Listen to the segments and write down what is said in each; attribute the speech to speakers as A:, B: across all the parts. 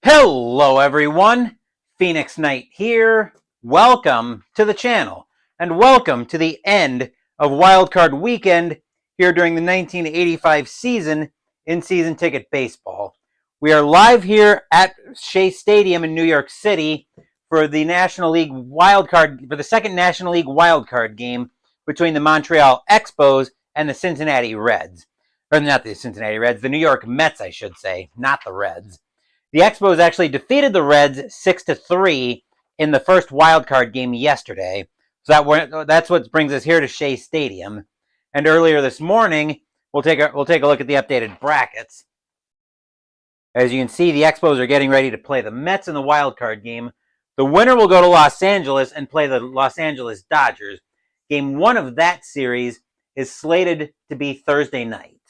A: Hello everyone, Phoenix Knight here. Welcome to the channel and welcome to the end of Wildcard Weekend here during the 1985 season in season ticket baseball. We are live here at Shea Stadium in New York City for the National League wildcard, for the second National League wildcard game between the Montreal Expos and the Cincinnati Reds. Or not the Cincinnati Reds, the New York Mets, I should say, not the Reds. The Expos actually defeated the Reds 6-3 in the first wildcard game yesterday. So that's what brings us here to Shea Stadium. And earlier this morning, we'll take a look at the updated brackets. As you can see, the Expos are getting ready to play the Mets in the wildcard game. The winner will go to Los Angeles and play the Los Angeles Dodgers. Game 1 of that series is slated to be Thursday night.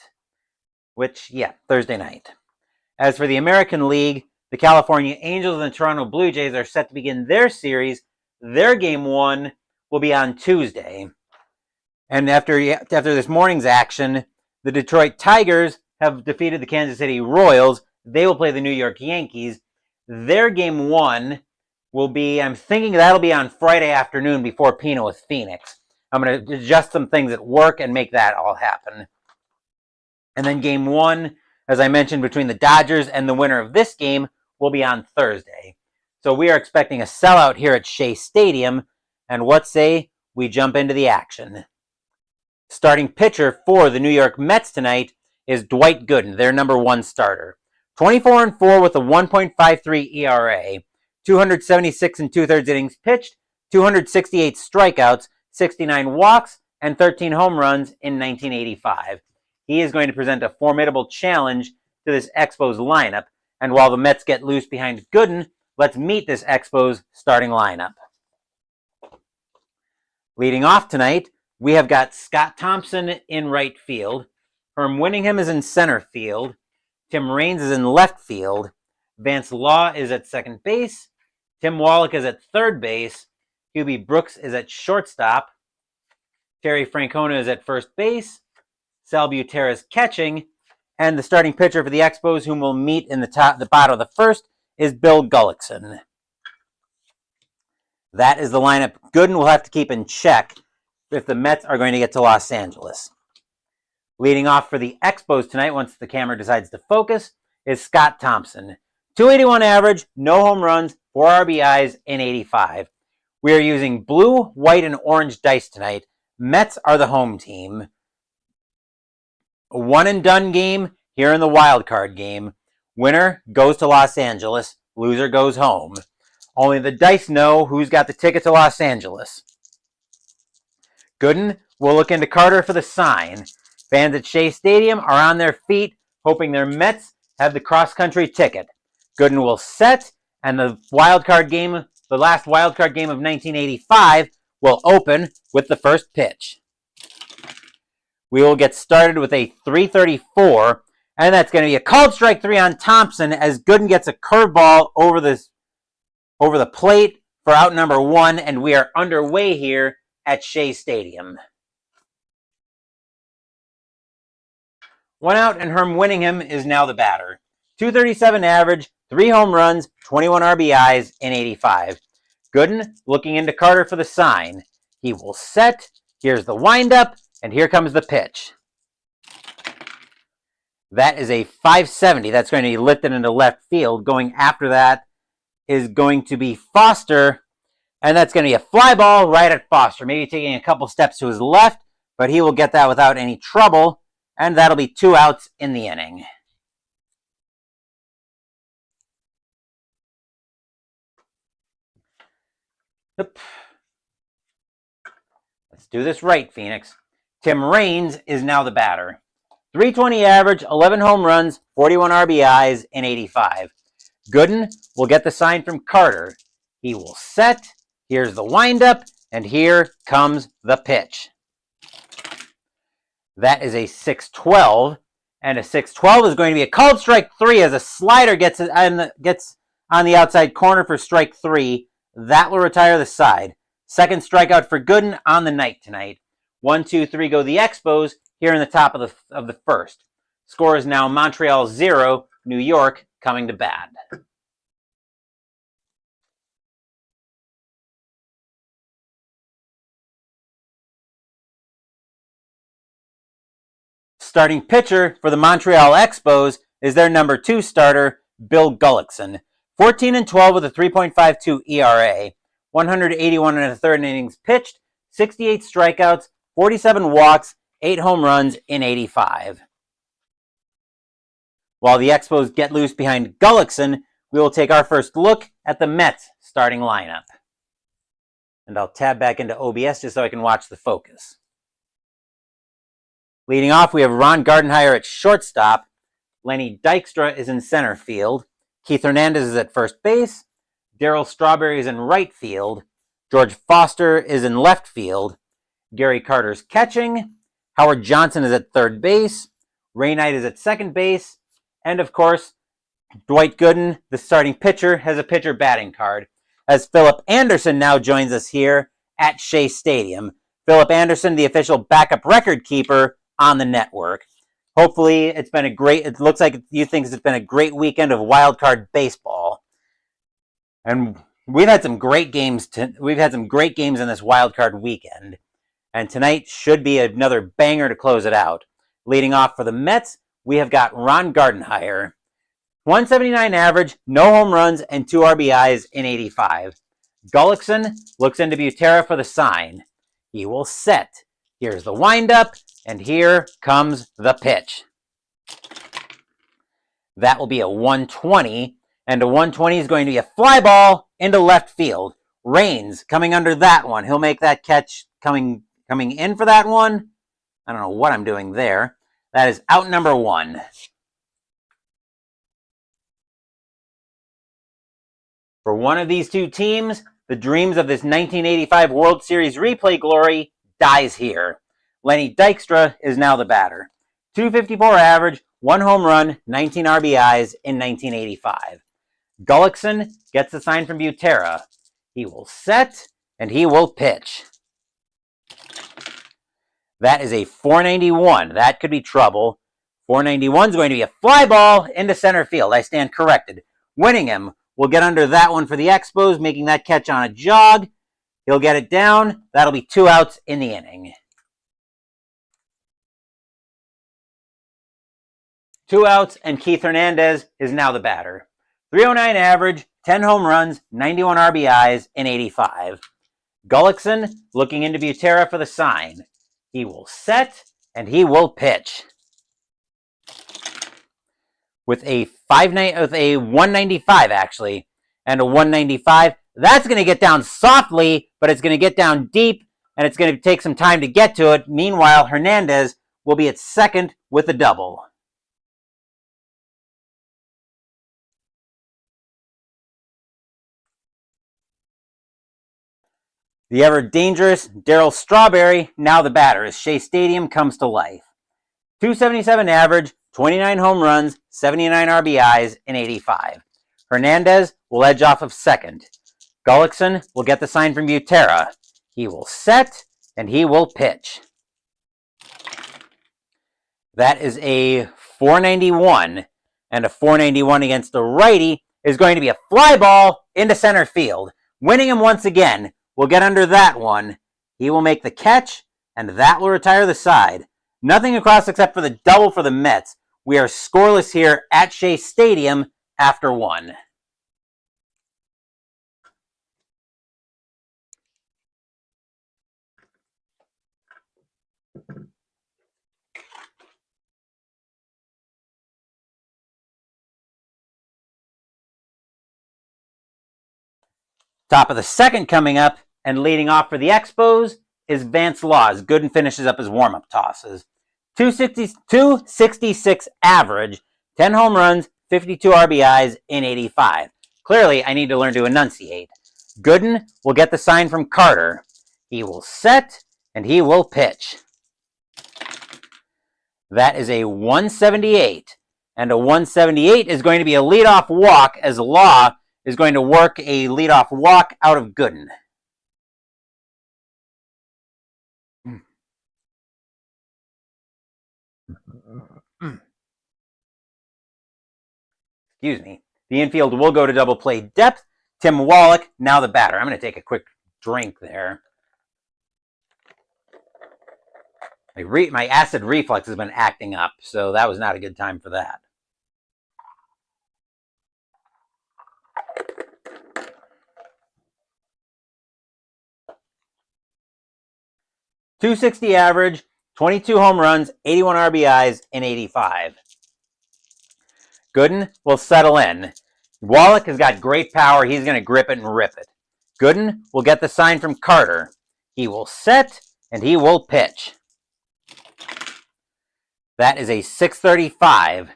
A: Thursday night. As for the American League, the California Angels and the Toronto Blue Jays are set to begin their series. Their game 1 will be on Tuesday. And after this morning's action, the Detroit Tigers have defeated the Kansas City Royals. They will play the New York Yankees. Their game 1 will be, I'm thinking that'll be on Friday afternoon before Pino with Phoenix. I'm going to adjust some things at work and make that all happen. And then game 1, as I mentioned, between the Dodgers and the winner of this game will be on Thursday. So we are expecting a sellout here at Shea Stadium. And what say we jump into the action? Starting pitcher for the New York Mets tonight is Dwight Gooden, their number 1 starter. 24-4 with a 1.53 ERA, 276 2/3 innings pitched, 268 strikeouts, 69 walks, and 13 home runs in 1985. He is going to present a formidable challenge to this Expos lineup. And while the Mets get loose behind Gooden, let's meet this Expos starting lineup. Leading off tonight, we have got Scott Thompson in right field. Herm Winningham is in center field. Tim Raines is in left field. Vance Law is at second base. Tim Wallach is at third base. Hubie Brooks is at shortstop. Terry Francona is at first base. Sal Butera is catching. And the starting pitcher for the Expos, whom we'll meet in the bottom of the first, is Bill Gullickson. That is the lineup Gooden will have to keep in check if the Mets are going to get to Los Angeles. Leading off for the Expos tonight, once the camera decides to focus, is Scott Thompson. 281 average, no home runs, 4 RBIs in 85. We are using blue, white, and orange dice tonight. Mets are the home team. A one-and-done game here in the wild card game. Winner goes to Los Angeles. Loser goes home. Only the dice know who's got the ticket to Los Angeles. Gooden will look into Carter for the sign. Fans at Shea Stadium are on their feet, hoping their Mets have the cross-country ticket. Gooden will set, and the last wild card game of 1985 will open with the first pitch. We will get started with a 334, and that's going to be a called strike 3 on Thompson as Gooden gets a curveball over the plate for out number 1, and we are underway here at Shea Stadium. 1 out, and Herm Winningham is now the batter. 237 average, 3 home runs, 21 RBIs in 85. Gooden looking into Carter for the sign. He will set. Here's the windup. And here comes the pitch. That is a 570. That's going to be lifted into left field. Going after that is going to be Foster. And that's going to be a fly ball right at Foster. Maybe taking a couple steps to his left. But he will get that without any trouble. And that'll be 2 outs in the inning. Let's do this right, Phoenix. Tim Raines is now the batter. 320 average, 11 home runs, 41 RBIs in 85. Gooden will get the sign from Carter. He will set. Here's the windup, and here comes the pitch. That is a 6-12, and a 6-12 is going to be a called strike 3 as a slider gets on the outside corner for strike 3. That will retire the side. Second strikeout for Gooden on the night tonight. 1, 2, 3 go the Expos here in the top of the first. Score is now Montreal 0, New York coming to bat. starting pitcher for the Montreal Expos is their number 2 starter, Bill Gullickson. 14-12 with a 3.52 ERA, 181 and a third innings pitched, 68 strikeouts, 47 walks, 8 home runs in 85. While the Expos get loose behind Gullickson, we will take our first look at the Mets starting lineup. And I'll tab back into OBS just so I can watch the focus. Leading off, we have Ron Gardenhire at shortstop. Lenny Dykstra is in center field. Keith Hernandez is at first base. Darryl Strawberry is in right field. George Foster is in left field. Gary Carter's catching. Howard Johnson is at third base. Ray Knight is at second base. And of course, Dwight Gooden, the starting pitcher, has a pitcher batting card, as Philip Anderson now joins us here at Shea Stadium. Philip Anderson, the official backup record keeper on the network. Hopefully, it looks like you think it's been a great weekend of wild card baseball. And we've had some great games in this wild card weekend. And tonight should be another banger to close it out. Leading off for the Mets, we have got Ron Gardenhire. 179 average, no home runs, and 2 RBIs in 85. Gullickson looks into Butera for the sign. He will set. Here's the windup, and here comes the pitch. That will be a 120, and a 120 is going to be a fly ball into left field. Raines coming under that one. He'll make that catch coming in for that one. I don't know what I'm doing there. That is out number 1. For one of these two teams, the dreams of this 1985 World Series replay glory dies here. Lenny Dykstra is now the batter. 254 average, 1 home run, 19 RBIs in 1985. Gullickson gets the sign from Butera. He will set, and he will pitch. That is a 491. That could be trouble. 491 is going to be a fly ball into center field. I stand corrected. Winningham will get under that one for the Expos, making that catch on a jog. He'll get it down. That'll be 2 outs in the inning. 2 outs, and Keith Hernandez is now the batter. 309 average, 10 home runs, 91 RBIs in 85. Gullickson looking into Butera for the sign. He will set, and he will pitch. With a 195 actually, and a 195. That's going to get down softly, but it's going to get down deep, and it's going to take some time to get to it. Meanwhile, Hernandez will be at second with a double. The ever-dangerous Darryl Strawberry, now the batter, as Shea Stadium comes to life. 277 average, 29 home runs, 79 RBIs in 85. Hernandez will edge off of second. Gullickson will get the sign from Butera. He will set, and he will pitch. That is a 491, and a 491 against the righty is going to be a fly ball into center field. Winningham once again will get under that one. He will make the catch, and that will retire the side. Nothing across except for the double for the Mets. We are scoreless here at Shea Stadium after 1. Top of the second coming up, and leading off for the Expos is Vance Laws. Gooden finishes up his warm-up tosses. 266 average, 10 home runs, 52 RBIs in 85. Clearly, I need to learn to enunciate. Gooden will get the sign from Carter. He will set, and he will pitch. That is a 178. And a 178 is going to be a leadoff walk, as Law is going to work a leadoff walk out of Gooden. Excuse me. The infield will go to double play depth. Tim Wallach, now the batter. I'm going to take a quick drink there. My acid reflux has been acting up, so that was not a good time for that. .260 average, 22 home runs, 81 RBIs in 85. Gooden will settle in. Wallach has got great power. He's going to grip it and rip it. Gooden will get the sign from Carter. He will set, and he will pitch. That is a 635.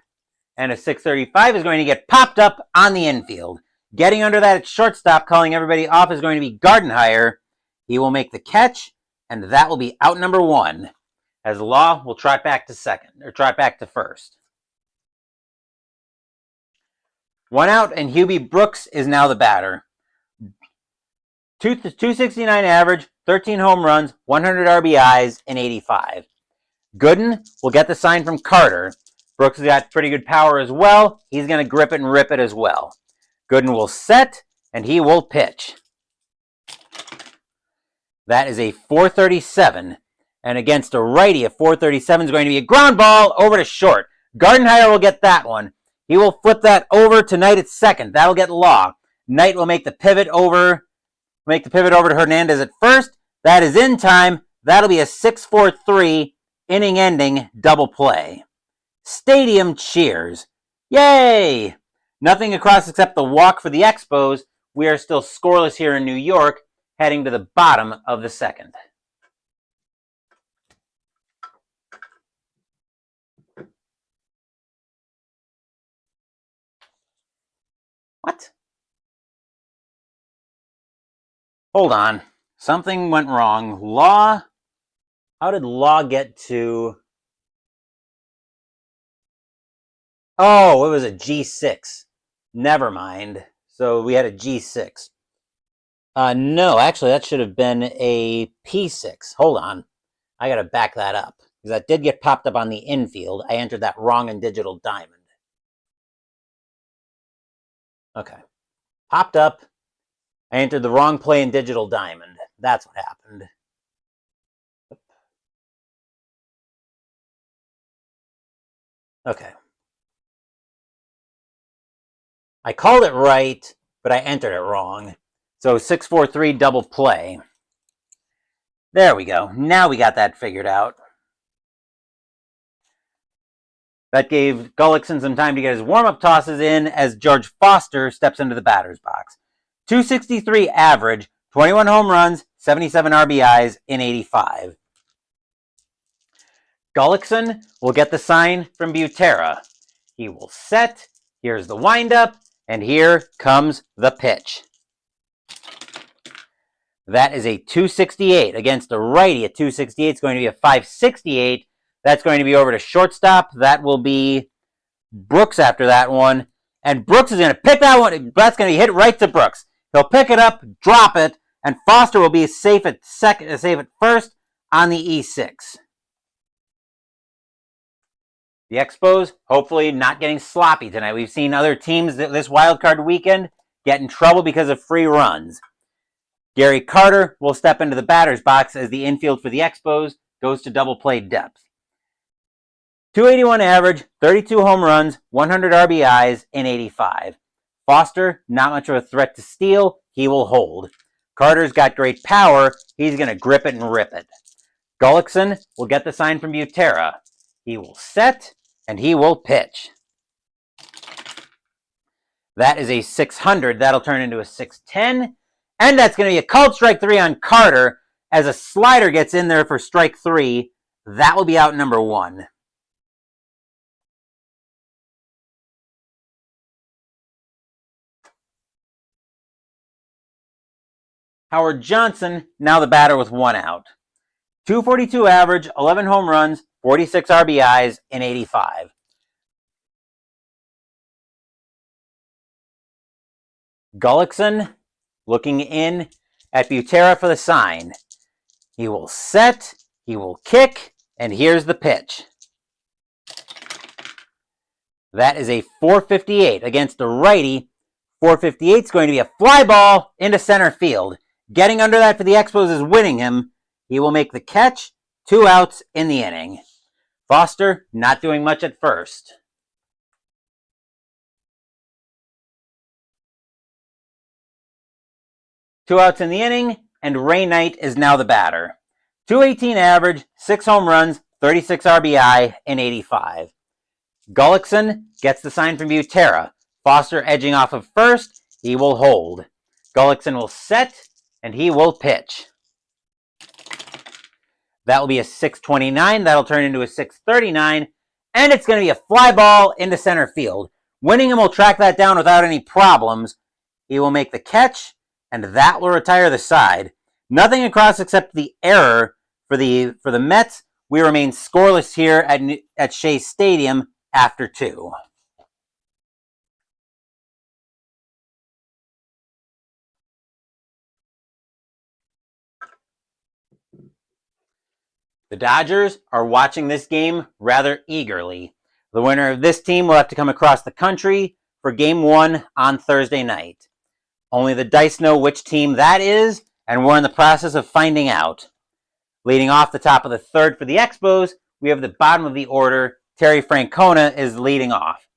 A: And a 635 is going to get popped up on the infield. Getting under that at shortstop, calling everybody off, is going to be Gardenhire. He will make the catch, and that will be out number 1. As Law will trot back to second, or trot back to first. 1 out, and Hubie Brooks is now the batter. 269 average, 13 home runs, 100 RBIs in 85. Gooden will get the sign from Carter. Brooks has got pretty good power as well. He's going to grip it and rip it as well. Gooden will set, and he will pitch. That is a 437. And against a righty, a 437 is going to be a ground ball over to short. Gardenhire will get that one. He will flip that over to Knight at second. That'll get Law. Knight will make the pivot over to Hernandez at first. That is in time. That'll be a 6-4-3 inning-ending double play. Stadium cheers. Yay! Nothing across except the walk for the Expos. We are still scoreless here in New York, heading to the bottom of the second. What? Hold on. Something went wrong. Law? How did Law get to... Oh, it was a G6. Never mind. So we had a G6. No, actually, that should have been a P6. Hold on. I got to back that up. Because that did get popped up on the infield. I entered that wrong in Digital Diamond. Okay. Popped up. I entered the wrong play in Digital Diamond. That's what happened. Okay. I called it right, but I entered it wrong. So 6-4-3 double play. There we go. Now we got that figured out. That gave Gullickson some time to get his warm-up tosses in as George Foster steps into the batter's box. .263 average, 21 home runs, 77 RBIs in 85. Gullickson will get the sign from Butera. He will set. Here's the windup. And here comes the pitch. That is a 268 against a righty. A 268 is going to be a 568. That's going to be over to shortstop. That will be Brooks after that one. And Brooks is going to pick that one. That's going to be hit right to Brooks. He'll pick it up, drop it, and Foster will be safe at first on the E6. The Expos, hopefully not getting sloppy tonight. We've seen other teams this wild card weekend get in trouble because of free runs. Gary Carter will step into the batter's box as the infield for the Expos goes to double play depth. .281 average, 32 home runs, 100 RBIs in 85. Foster, not much of a threat to steal. He will hold. Carter's got great power. He's going to grip it and rip it. Gullickson will get the sign from Butera. He will set, and he will pitch. That is a 600. That'll turn into a 610. And that's going to be a called strike 3 on Carter as a slider gets in there for strike 3. That will be out number 1. Howard Johnson, now the batter with 1 out. .242 average, 11 home runs, 46 RBIs in 85. Gullickson looking in at Butera for the sign. He will set, he will kick, and here's the pitch. That is a 458 against a righty. 458 is going to be a fly ball into center field. Getting under that for the Expos is winning him. He will make the catch 2 outs in the inning. Foster not doing much at first. Two outs in the inning, and Ray Knight is now the batter. .218 average, 6 home runs, 36 RBI, and 85. Gullickson gets the sign from Butera. Foster edging off of first. He will hold. Gullickson will set, and he will pitch. That will be a 629. That'll turn into a 639. And it's going to be a fly ball into center field. Winningham will track that down without any problems. He will make the catch, and that will retire the side. Nothing across except the error for the Mets. We remain scoreless here at Shea Stadium after 2. The Dodgers are watching this game rather eagerly. The winner of this team will have to come across the country for Game 1 on Thursday night. Only the dice know which team that is, and we're in the process of finding out. Leading off the top of the third for the Expos, we have the bottom of the order. Terry Francona is leading off.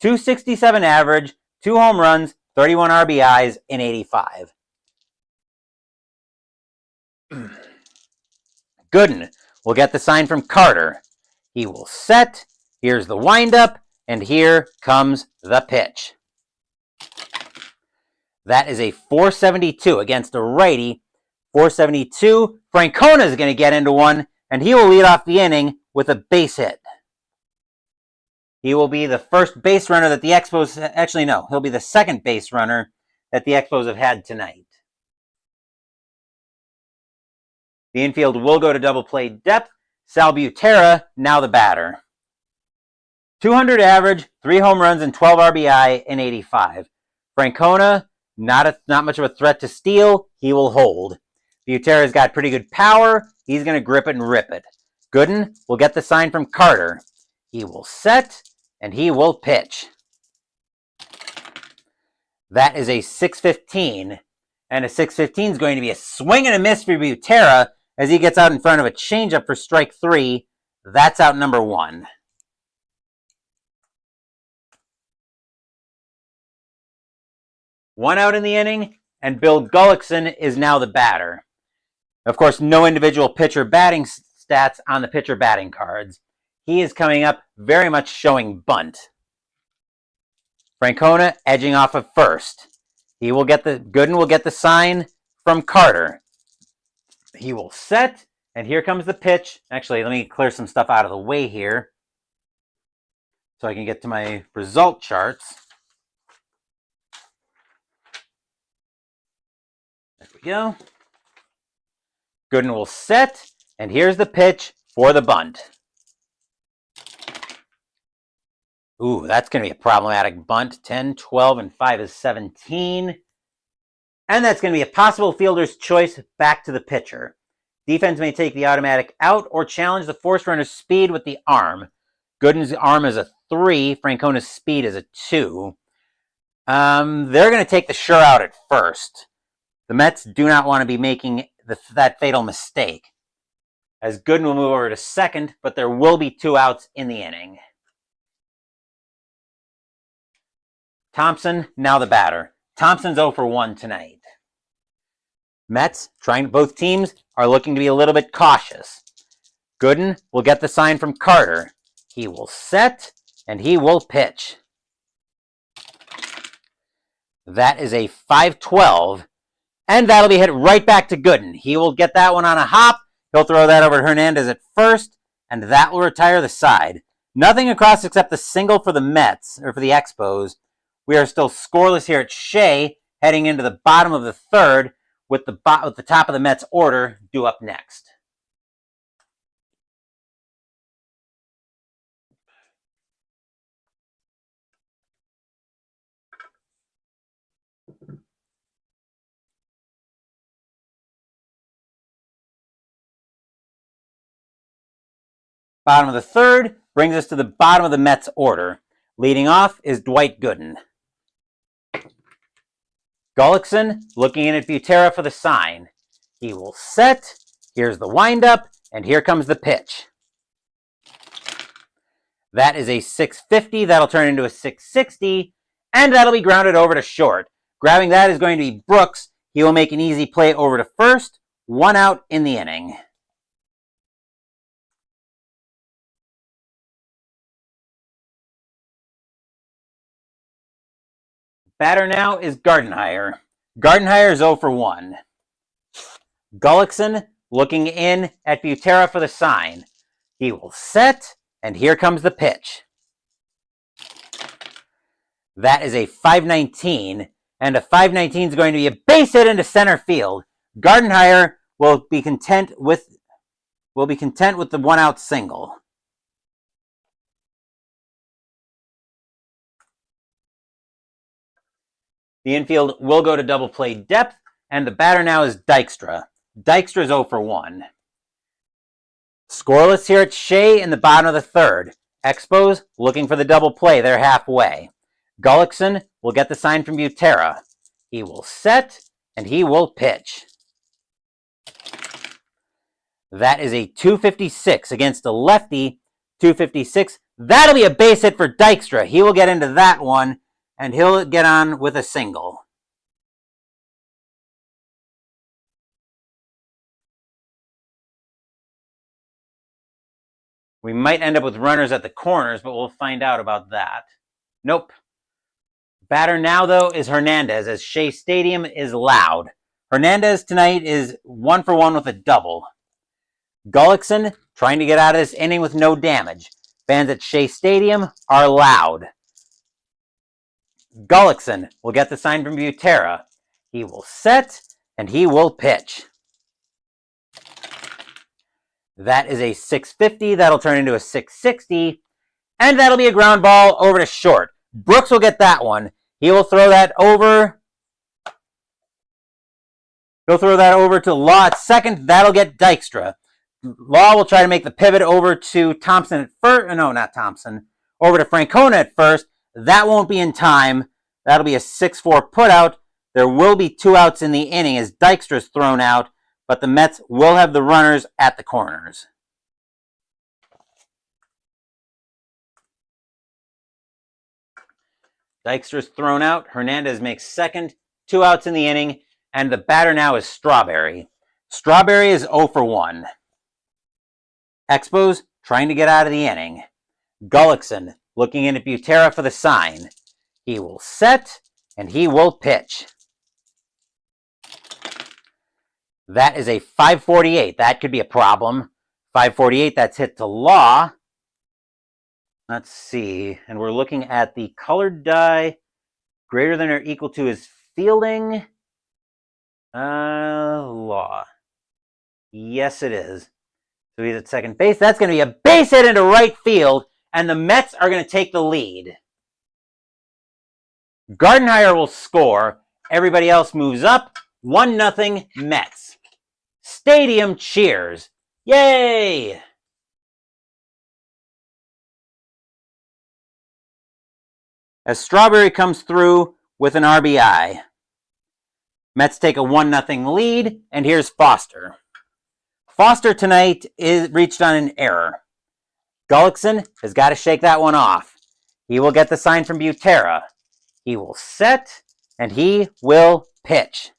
A: .267 average, 2 home runs, 31 RBIs, and 85. Gooden will get the sign from Carter. He will set. Here's the windup, and here comes the pitch. That is a 472 against a righty. 472. Francona is going to get into one, and he will lead off the inning with a base hit. He will be the first base runner that the Expos... Actually, no. He'll be the second base runner that the Expos have had tonight. The infield will go to double play depth. Sal Butera, now the batter. .200 average, 3 home runs, and 12 RBI, and 85. Francona, not much of a threat to steal. He will hold. Butera's got pretty good power. He's going to grip it and rip it. Gooden will get the sign from Carter. He will set, and he will pitch. That is a 615. And a 615 is going to be a swing and a miss for Butera as he gets out in front of a changeup for strike 3. That's out number 1. One out in the inning, and Bill Gullickson is now the batter. Of course, no individual pitcher batting stats on the pitcher batting cards. He is coming up very much showing bunt. Francona edging off of first. Gooden will get the sign from Carter. He will set, and here comes the pitch. Actually, let me clear some stuff out of the way here so I can get to my result charts. There we go. Gooden will set, and here's the pitch for the bunt. Ooh, that's going to be a problematic bunt. 10, 12, and 5 is 17. And that's going to be a possible fielder's choice back to the pitcher. Defense may take the automatic out or challenge the force runner's speed with the arm. Gooden's arm is a 3. Francona's speed is a 2. They're going to take the sure out at first. The Mets do not want to be making that fatal mistake, as Gooden will move over to second, but there will be 2 outs in the inning. Thompson, now the batter. Thompson's 0 for 1 tonight. Mets, both teams are looking to be a little bit cautious. Gooden will get the sign from Carter. He will set, and he will pitch. That is a 5-12, and that'll be hit right back to Gooden. He will get that one on a hop. He'll throw that over to Hernandez at first, and that will retire the side. Nothing across except the single for the Mets, or for the Expos. We are still scoreless here at Shea, heading into the bottom of the third, with the top of the Mets order due up next. Bottom of the third brings us to the bottom of the Mets order. Leading off is Dwight Gooden. Gullickson looking in at Butera for the sign. He will set. Here's the windup, and here comes the pitch. That is a 650. That'll turn into a 660, and that'll be grounded over to short. Grabbing that is going to be Brooks. He will make an easy play over to first. 1 out in the inning. Batter now is Gardenhire. Gardenhire is 0 for 1. Gullickson looking in at Butera for the sign. He will set, and here comes the pitch. That is a 519, and a 519 is going to be a base hit into center field. Gardenhire will be content with the 1 out single. The infield will go to double play depth, and the batter now is Dykstra. Dykstra's 0 for 1. Scoreless here at Shea in the bottom of the third. Expos looking for the double play. They're halfway. Gullickson will get the sign from Butera. He will set, and he will pitch. That is a 256 against a lefty. 256. That'll be a base hit for Dykstra. He will get into that one, and he'll get on with a single. We might end up with runners at the corners, but we'll find out about that. Nope. Batter now, though, is Hernandez, as Shea Stadium is loud. Hernandez tonight is 1 for 1 with a double. Gullickson trying to get out of this inning with no damage. Fans at Shea Stadium are loud. Gullickson will get the sign from Butera. He will set, and he will pitch. That is a 650. That'll turn into a 660. And that'll be a ground ball over to short. Brooks will get that one. He will throw that over. He'll throw that over to Law at second. That'll get Dykstra. Law will try to make the pivot over to Thompson at first. No, not Thompson. Over to Francona at first. That won't be in time. That'll be a 6-4 putout. There will be 2 outs in the inning as Dykstra's thrown out, but the Mets will have the runners at the corners. Dykstra's thrown out. Hernandez makes second. 2 outs in the inning, and the batter now is Strawberry. Strawberry is 0 for 1. Expos trying to get out of the inning. Gullickson looking in at Butera for the sign. He will set, and he will pitch. That is a 548. That could be a problem. 548, that's hit to Law. Let's see. And we're looking at the colored die greater than or equal to his fielding. Law. Yes, it is. So he's at second base. That's going to be a base hit into right field, and the Mets are going to take the lead. Gardenhire will score. Everybody else moves up. 1-0 Mets. Stadium cheers. Yay! As Strawberry comes through with an RBI. Mets take a 1-0 lead, and here's Foster. Foster tonight is reached on an error. Gullickson has got to shake that one off. He will get the sign from Butera. He will set, and he will pitch.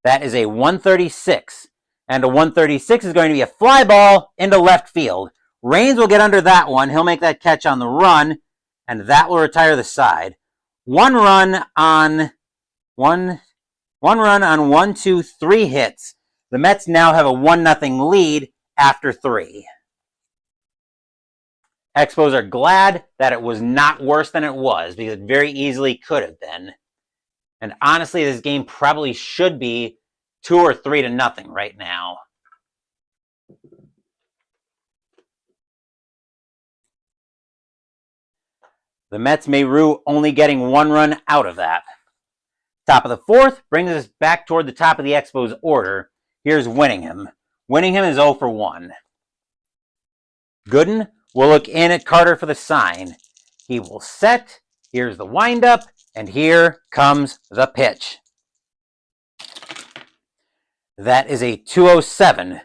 A: That is a 136, and a 136 is going to be a fly ball into left field. Raines will get under that one. He'll make that catch on the run, and that will retire the side. One run on 1, 2, 3 hits. The Mets now have a 1-0 lead after 3. Expos are glad that it was not worse than it was, because it very easily could have been. And honestly, this game probably should be 2 or 3-0 right now. The Mets may rue only getting 1 run out of that. Top of the 4th brings us back toward the top of the Expos order. Here's Winningham. Winningham is 0 for 1. Gooden will look in at Carter for the sign. He will set. Here's the windup, and here comes the pitch. That is a 207.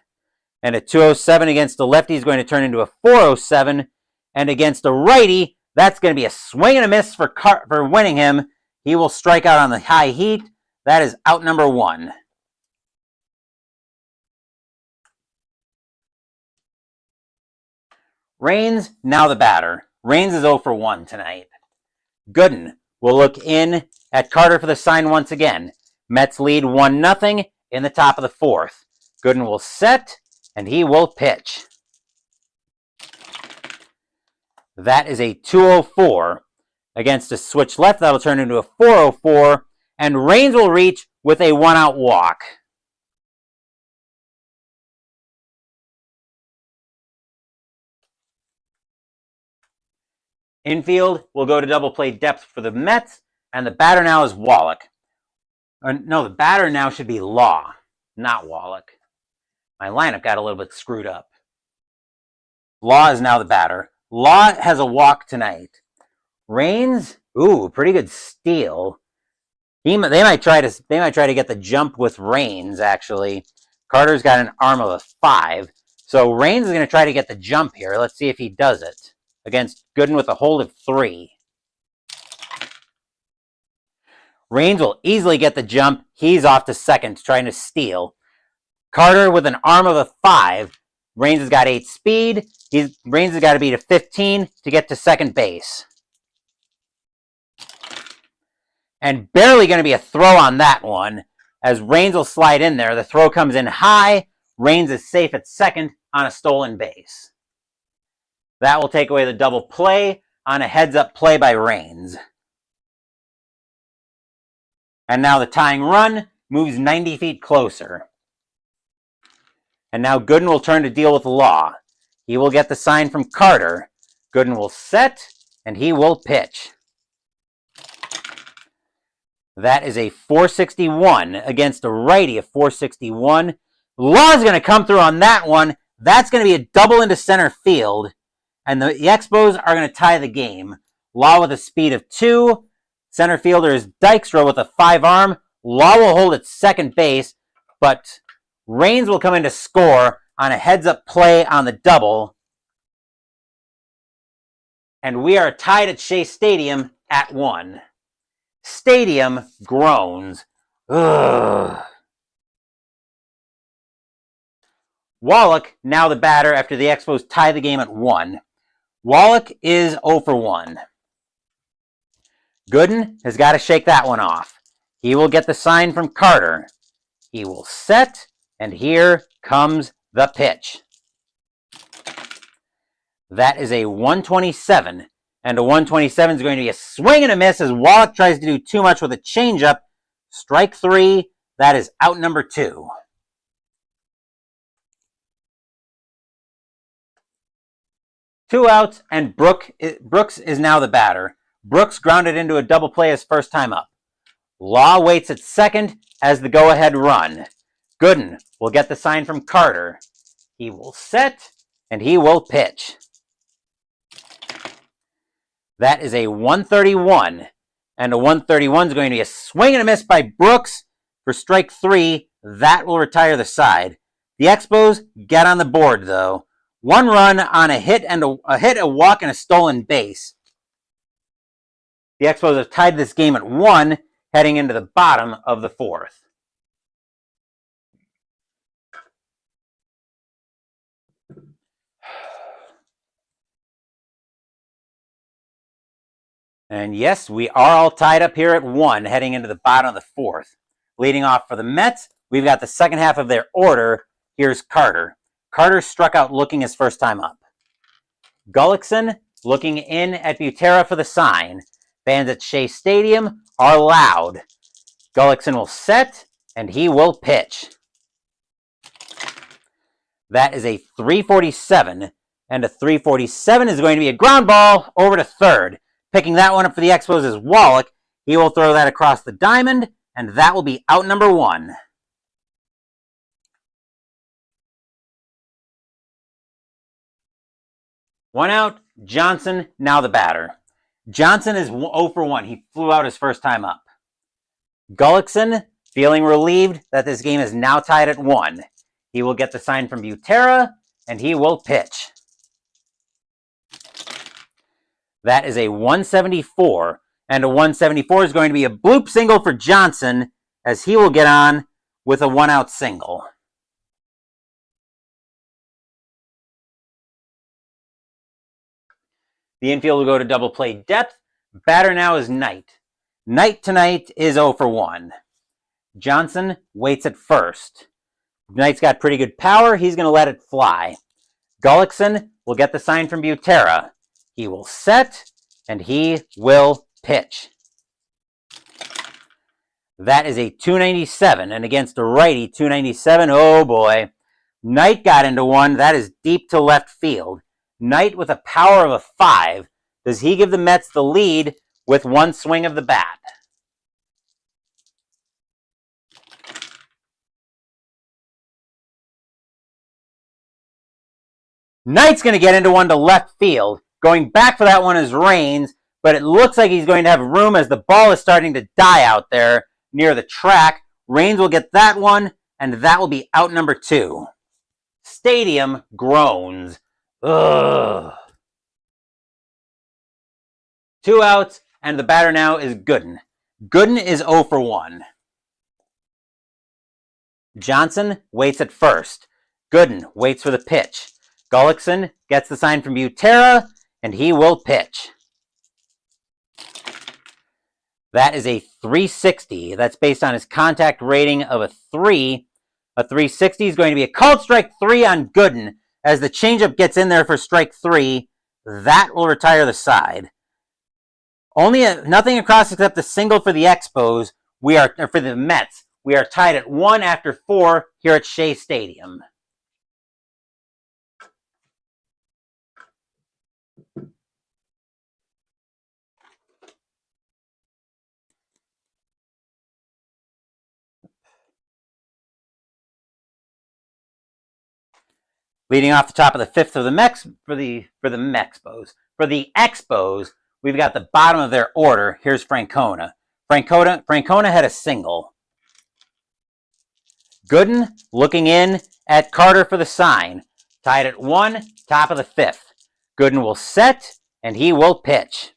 A: And a 207 against a lefty is going to turn into a 407. And against a righty, that's going to be a swing and a miss for winning him. He will strike out on the high heat. That is out number 1. Raines, now the batter. Raines is 0 for 1 tonight. Gooden will look in at Carter for the sign once again. Mets lead 1-0 in the top of the 4th. Gooden will set, and he will pitch. That is a 204 against a switch left. That'll turn into a 404, and Raines will reach with a 1-out walk. Infield will go to double play depth for the Mets, and the batter now is Wallach. No, the batter now should be Law, not Wallach. My lineup got a little bit screwed up. Law is now the batter. Law has a walk tonight. Raines, ooh, pretty good steal. They might try to get the jump with Raines, actually. Carter's got an arm of a 5. So Raines is going to try to get the jump here. Let's see if he does it. Against Gooden with a hold of 3. Raines will easily get the jump. He's off to second, trying to steal. Carter with an arm of a 5. Raines has got 8 speed. Raines has got to be to 15 to get to second base. And barely going to be a throw on that one, as Raines will slide in there. The throw comes in high. Raines is safe at second on a stolen base. That will take away the double play on a heads-up play by Raines. And now the tying run moves 90 feet closer. And now Gooden will turn to deal with Law. He will get the sign from Carter. Gooden will set, and he will pitch. That is a 461 against a righty of 461. Law is going to come through on that one. That's going to be a double into center field. And the Expos are going to tie the game. Law with a speed of 2. Center fielder is Dykstra with a 5-arm. Law will hold at second base, but Raines will come in to score on a heads-up play on the double. And we are tied at Shea Stadium at 1. Stadium groans. Ugh. Wallach, now the batter after the Expos tie the game at 1. Wallach is 0 for 1. Gooden has got to shake that one off. He will get the sign from Carter. He will set, and here comes the pitch. That is a 127, and a 127 is going to be a swing and a miss as Wallach tries to do too much with a changeup. Strike 3, that is out number 2. Two outs, and Brooks is now the batter. Brooks grounded into a double play his first time up. Law waits at second as the go-ahead run. Gooden will get the sign from Carter. He will set, and he will pitch. That is a 131, and a 131 is going to be a swing and a miss by Brooks for strike 3. That will retire the side. The Expos get on the board, though. 1 run on a hit, a walk, and a stolen base. The Expos have tied this game at 1, heading into the bottom of the 4th. And yes, we are all tied up here at 1, heading into the bottom of the 4th. Leading off for the Mets, we've got the second half of their order. Here's Carter. Carter struck out looking his first time up. Gullickson looking in at Butera for the sign. Fans at Shea Stadium are loud. Gullickson will set, and he will pitch. That is a 347, and a 347 is going to be a ground ball over to third. Picking that one up for the Expos is Wallach. He will throw that across the diamond, and that will be out number 1. One out, Johnson, now the batter. Johnson is 0 for 1. He flew out his first time up. Gullickson Feeling relieved that this game is now tied at 1. He will get the sign from Butera, and he will pitch. That is a 174, and a 174 is going to be a bloop single for Johnson, as he will get on with a 1-out single. The infield will go to double play depth. Batter now is Knight. Knight tonight is 0 for 1. Johnson waits at first. Knight's got pretty good power. He's going to let it fly. Gullickson will get the sign from Butera. He will set, and he will pitch. That is a 297, and against a righty, 297, oh boy. Knight got into one. That is deep to left field. Knight with a power of a 5. Does he give the Mets the lead with one swing of the bat? Knight's going to get into one to left field. Going back for that one is Raines, but it looks like he's going to have room as the ball is starting to die out there near the track. Raines will get that one, and that will be out number 2. Stadium groans. Ugh. 2 outs, and the batter now is Gooden. Gooden is 0 for 1. Johnson waits at first. Gooden waits for the pitch. Gullickson gets the sign from Butera, and he will pitch. That is a 360. That's based on his contact rating of a 3. A 360 is going to be a called strike 3 on Gooden. As the changeup gets in there for strike 3, that will retire the side. Nothing across except the single for the Expos. For the Mets. We are tied at 1 after 4 here at Shea Stadium. Leading off the top of the 5th for the Expos, we've got the bottom of their order. Here's Francona. Francona had a single. Gooden looking in at Carter for the sign. Tied at 1, top of the 5th. Gooden will set, and he will pitch.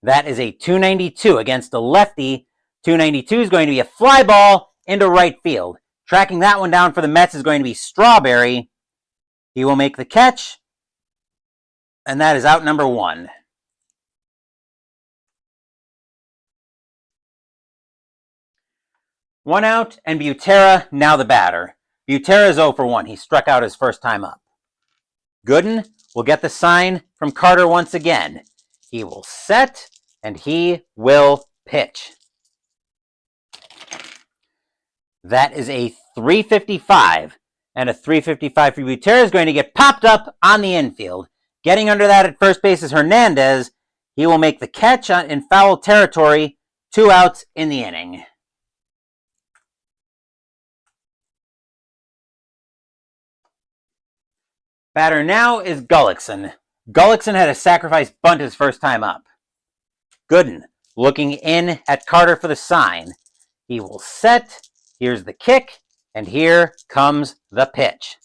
A: That is a 292 against a lefty. 292 is going to be a fly ball into right field. Tracking that one down for the Mets is going to be Strawberry. He will make the catch, and that is out number 1. One out, and Butera now the batter. Butera is 0 for 1. He struck out his first time up. Gooden will get the sign from Carter once again. He will set, and he will pitch. That is a 355, and a 355 for Butera is going to get popped up on the infield. Getting under that at first base is Hernandez. He will make the catch in foul territory. 2 outs in the inning. Batter now is Gullickson. Gullickson had a sacrifice bunt his first time up. Gooden looking in at Carter for the sign. He will set. Here's the kick, and here comes the pitch.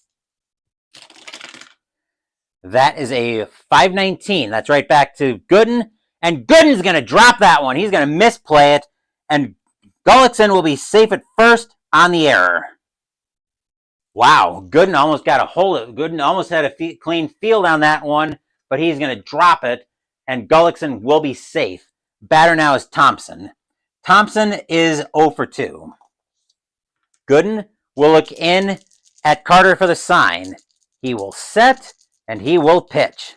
A: That is a 519. That's right back to Gooden, and Gooden's going to drop that one. He's going to misplay it, and Gullickson will be safe at first on the error. Wow, Gooden almost got a hold of it. Gooden almost had a clean field on that one, but he's going to drop it, and Gullickson will be safe. Batter now is Thompson. Thompson is 0 for 2. Gooden will look in at Carter for the sign. He will set, and he will pitch.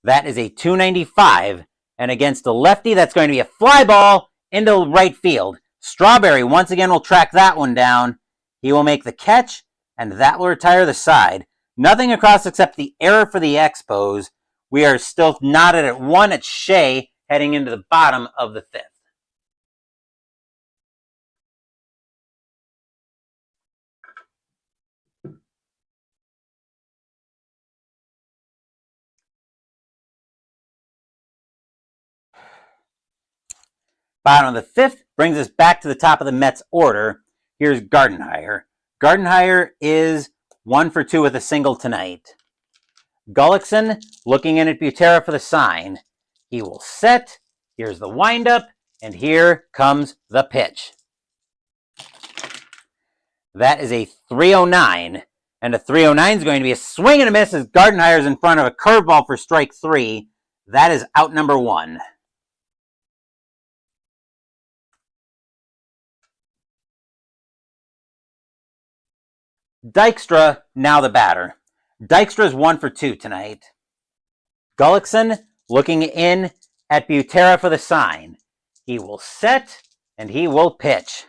A: That is a 295, and against a lefty, that's going to be a fly ball into right field. Strawberry once again will track that one down. He will make the catch, and that will retire the side. Nothing across except the error for the Expos. We are still knotted at 1 at Shea, heading into the bottom of the 5th. Bottom of the fifth brings us back to the top of the Mets order. Here's Gardenhire. Gardenhire is 1 for 2 with a single tonight. Gullickson looking in at Butera for the sign. He will set. Here's the windup, and here comes the pitch. That is a 309, and a 309 is going to be a swing and a miss as Gardenhire is in front of a curveball for strike 3. That is out number 1. Dykstra, now the batter. Dykstra is 1 for 2 tonight. Gullickson looking in at Butera for the sign. He will set, and he will pitch.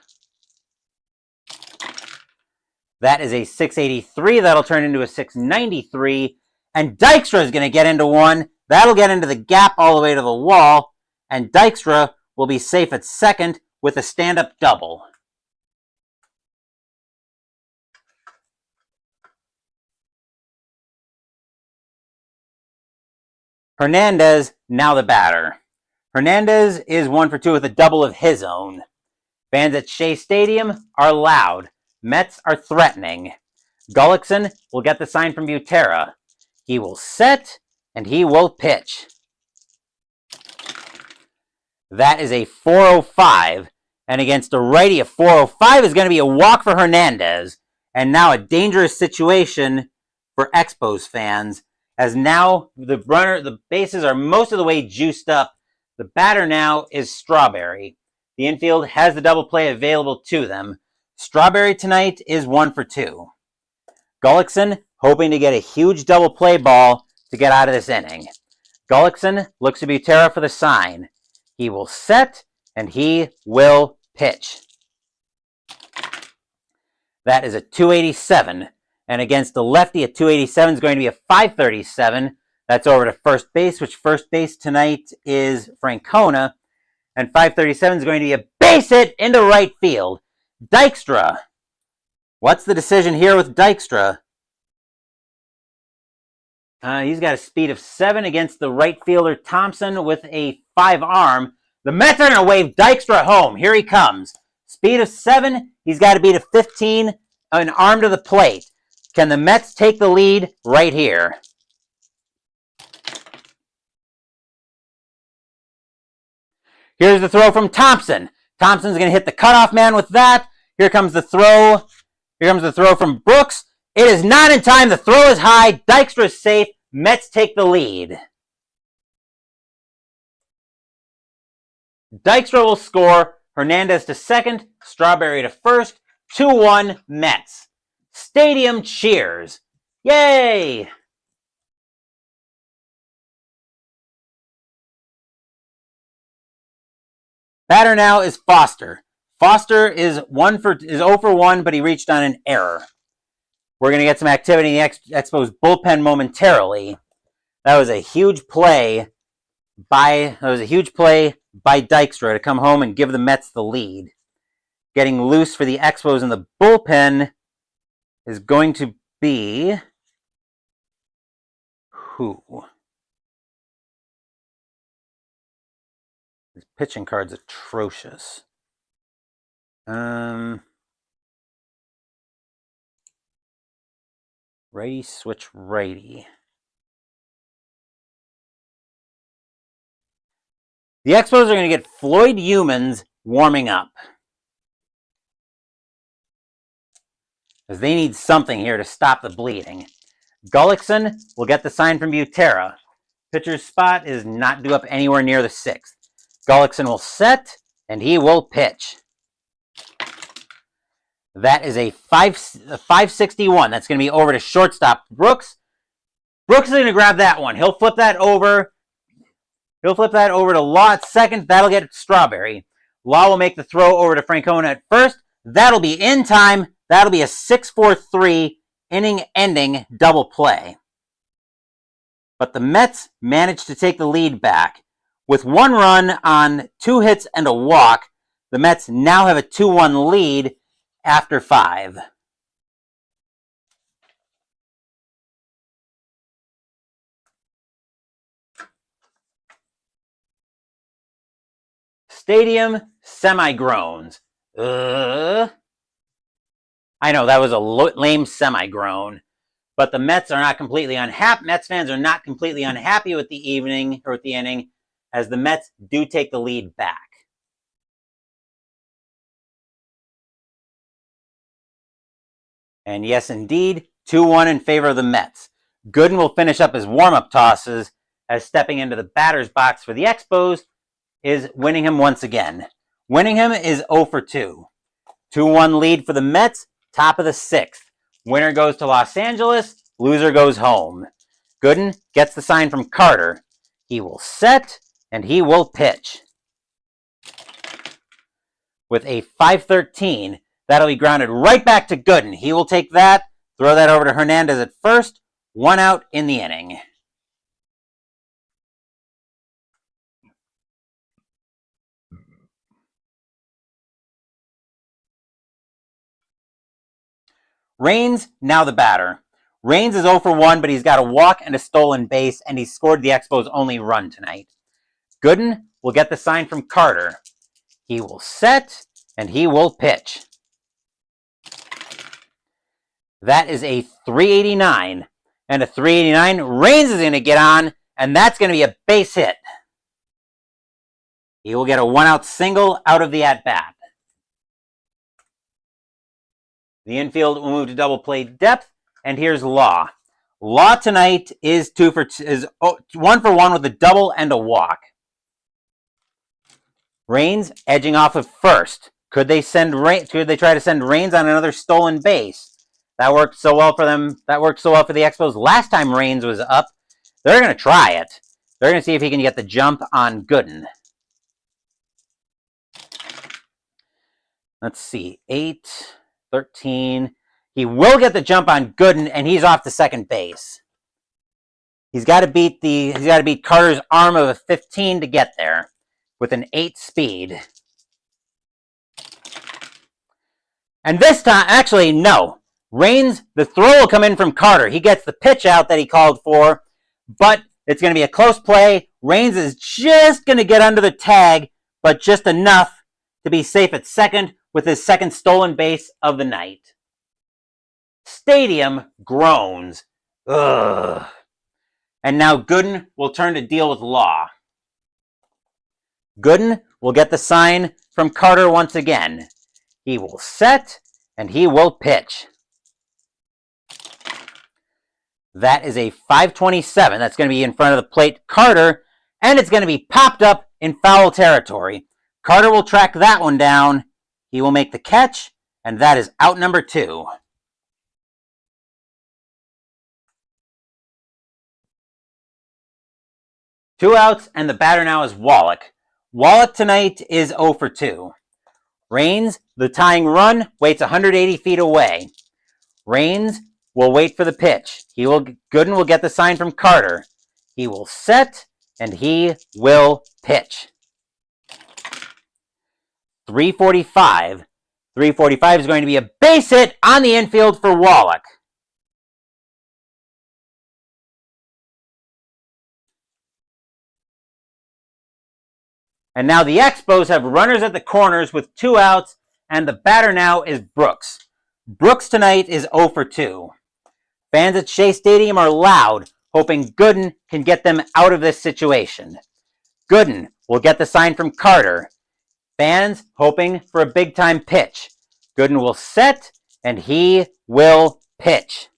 A: That is a 683. That'll turn into a 693. And Dykstra is going to get into one. That'll get into the gap all the way to the wall. And Dykstra will be safe at second with a stand-up double. Hernandez, now the batter. Hernandez is 1 for 2 with a double of his own. Fans at Shea Stadium are loud. Mets are threatening. Gullickson will get the sign from Butera. He will set, and he will pitch. That is a 405. And against a righty, a 405 is going to be a walk for Hernandez. And now a dangerous situation for Expos fans, as now the bases are most of the way juiced up. The batter now is Strawberry. The infield has the double play available to them. Strawberry tonight is 1 for 2. Gullickson hoping to get a huge double play ball to get out of this inning. Gullickson looks to Butera for the sign. He will set, and he will pitch. That is a 287. And against the lefty, a 287 is going to be a 537. That's over to first base, which first base tonight is Francona. And 537 is going to be a base hit into right field. Dykstra. What's the decision here with Dykstra? He's got a speed of 7 against the right fielder Thompson with a 5 arm. The Mets are going to wave Dykstra home. Here he comes. Speed of 7. He's got to beat a 15, an arm to the plate. Can the Mets take the lead right here? Here's the throw from Thompson. Thompson's going to hit the cutoff man with that. Here comes the throw. Here comes the throw from Brooks. It is not in time. The throw is high. Dykstra is safe. Mets take the lead. Dykstra will score. Hernandez to second. Strawberry to first. 2-1 Mets. Stadium cheers. Yay! Batter now is Foster. Foster is 0 for 1, but he reached on an error. We're going to get some activity in the Expos bullpen momentarily. That was a huge play by Dykstra to come home and give the Mets the lead. Getting loose for the Expos in the bullpen is going to be who? His pitching card's atrocious. Righty switch righty. The Expos are going to get Floyd Humans warming up, because they need something here to stop the bleeding. Gullickson will get the sign from Butera. Pitcher's spot is not due up anywhere near the 6th. Gullickson will set, and he will pitch. That is a 561. That's going to be over to shortstop Brooks. Brooks is going to grab that one. He'll flip that over. He'll flip that over to Law at second. That'll get Strawberry. Law will make the throw over to Francona at first. That'll be in time. That'll be a 6-4-3 inning-ending double play. But the Mets managed to take the lead back. With 1 run on 2 hits and a walk, the Mets now have a 2-1 lead after 5. Stadium, semi-groans. I know, that was a lame semi-groan. But the Mets are not completely unhappy. Mets fans are not completely unhappy with the evening, or with the inning, as the Mets do take the lead back. And yes, indeed, 2-1 in favor of the Mets. Gooden will finish up his warm-up tosses, as stepping into the batter's box for the Expos is Winningham once again. Winningham is 0 for 2. 2-1 lead for the Mets, top of the 6th. Winner goes to Los Angeles, loser goes home. Gooden gets the sign from Carter. He will set, and he will pitch. With a 5-13, that'll be grounded right back to Gooden. He will take that, throw that over to Hernandez at first, 1 out in the inning. Raines, now the batter. Raines is 0 for 1, but he's got a walk and a stolen base, and he scored the Expos' only run tonight. Gooden will get the sign from Carter. He will set, and he will pitch. That is a 389. And a 389, Raines is going to get on, and that's going to be a base hit. He will get a 1-out single out of the at-bat. The infield will move to double play depth, and here's Law. Law tonight is 1 for 1 with a double and a walk. Raines edging off of first. Could they try to send Raines on another stolen base? That worked so well for them. That worked so well for the Expos last time Raines was up. They're going to try it. They're going to see if he can get the jump on Gooden. Let's see, 8-13. He will get the jump on Gooden, and he's off to second base. He's got to beat Carter's arm of a 15 to get there with an 8 speed. And this time, actually, no. Raines, the throw will come in from Carter. He gets the pitch out that he called for, but it's going to be a close play. Raines is just going to get under the tag, but just enough to be safe at second with his second stolen base of the night. Stadium groans. Ugh. And now Gooden will turn to deal with Law. Gooden will get the sign from Carter once again. He will set, and he will pitch. That is a 527. That's going to be in front of the plate, Carter, and it's going to be popped up in foul territory. Carter will track that one down. He will make the catch, and that is out number 2. Two outs, and the batter now is Wallach. Wallach tonight is 0 for 2. Raines, the tying run, waits 180 feet away. Raines will wait for the pitch. Gooden will get the sign from Carter. He will set, and he will pitch. 345. 345 is going to be a base hit on the infield for Wallach. And now the Expos have runners at the corners with 2 outs, and the batter now is Brooks. Brooks tonight is 0 for 2. Fans at Shea Stadium are loud, hoping Gooden can get them out of this situation. Gooden will get the sign from Carter. Fans hoping for a big-time pitch. Gooden will set, and he will pitch.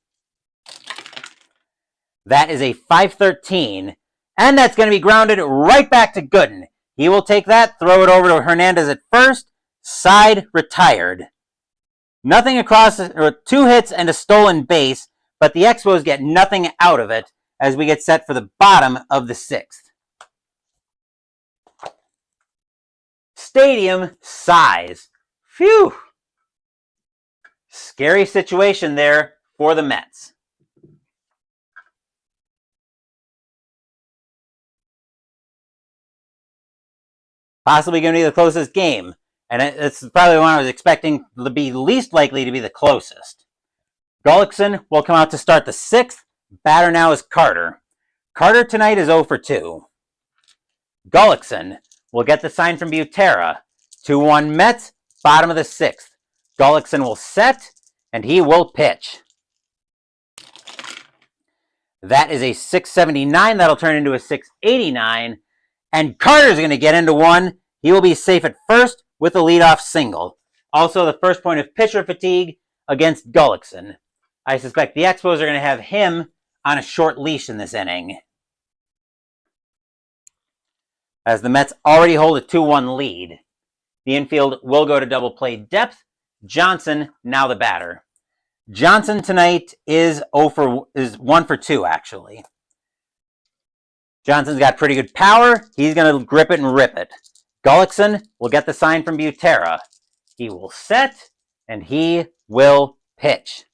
A: That is a 513, and that's going to be grounded right back to Gooden. He will take that, throw it over to Hernandez at first, side retired. Nothing across, or 2 hits and a stolen base, but the Expos get nothing out of it as we get set for the bottom of the 6th. Stadium sighs. Phew. Scary situation there for the Mets. Possibly going to be the closest game. And it's probably the one I was expecting to be least likely to be the closest. Gullickson will come out to start the 6th. Batter now is Carter. Carter tonight is 0 for 2. Gullickson will get the sign from Butera. 2-1 Mets, bottom of the 6th. Gullickson will set, and he will pitch. That is a 679. That'll turn into a 689. And Carter's going to get into one. He will be safe at first with a leadoff single. Also, the first point of pitcher fatigue against Gullickson. I suspect the Expos are going to have him on a short leash in this inning, as the Mets already hold a 2-1 lead. The infield will go to double play depth. Johnson, now the batter. Johnson tonight is 1 for 2, actually. Johnson's got pretty good power. He's going to grip it and rip it. Gullickson will get the sign from Butera. He will set, and he will pitch.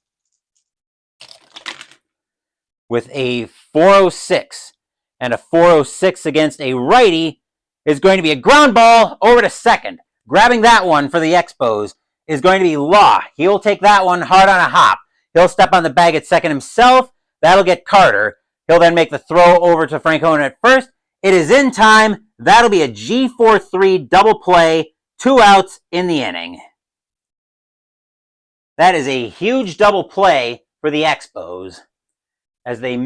A: With a 406 and a 406 against a righty is going to be a ground ball over to second. Grabbing that one for the Expos is going to be Law. He'll take that one hard on a hop. He'll step on the bag at second himself. That'll get Carter. He'll then make the throw over to Francona at first. It is in time. That'll be a G4-3 double play. 2 outs in the inning. That is a huge double play for the Expos. As they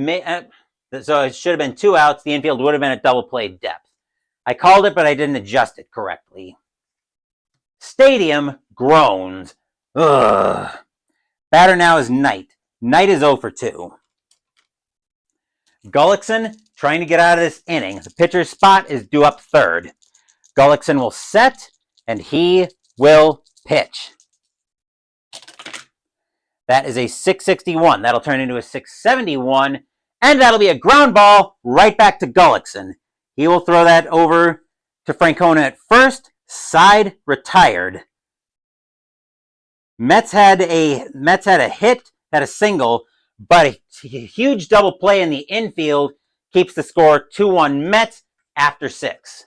A: so it should have been 2 outs. The infield would have been at double play depth. I called it, but I didn't adjust it correctly. Stadium groans. Ugh. Batter now is Knight. Knight is 0 for 2. Gullickson trying to get out of this inning. The pitcher's spot is due up third. Gullickson will set, and he will pitch. That is a 661. That'll turn into a 671, and that'll be a ground ball right back to Gullickson. He will throw that over to Francona at first. Side retired. Mets had a hit, had a single, but a huge double play in the infield keeps the score 2-1 Mets after 6.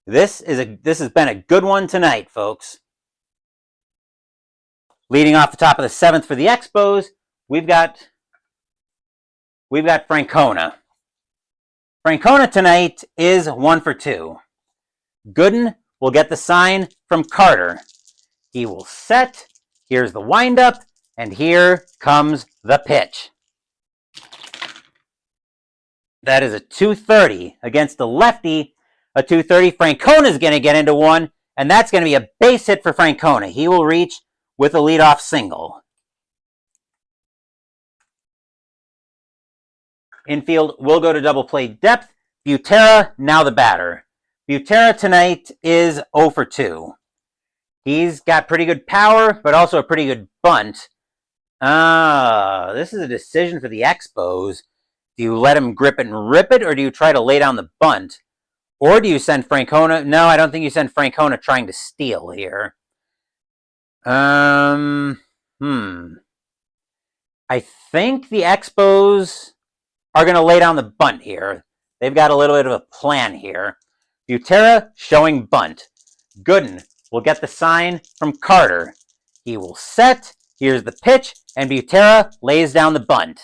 A: This has been a good one tonight, folks. Leading off the top of the 7th for the Expos, we've got Francona. Francona tonight is 1 for 2. Gooden will get the sign from Carter. He will set. Here's the windup, and here comes the pitch. That is a 230 against the lefty. A 230. Francona is going to get into one, and that's going to be a base hit for Francona. He will reach with a leadoff single. Infield will go to double play depth. Butera, now the batter. Butera tonight is 0 for 2. He's got pretty good power, but also a pretty good bunt. This is a decision for the Expos. Do you let him grip it and rip it, or do you try to lay down the bunt? Or do you send Francona? No, I don't think you send Francona trying to steal here. I think the Expos are going to lay down the bunt here. They've got a little bit of a plan here. Butera showing bunt. Gooden will get the sign from Carter. He will set. Here's the pitch, and Butera lays down the bunt.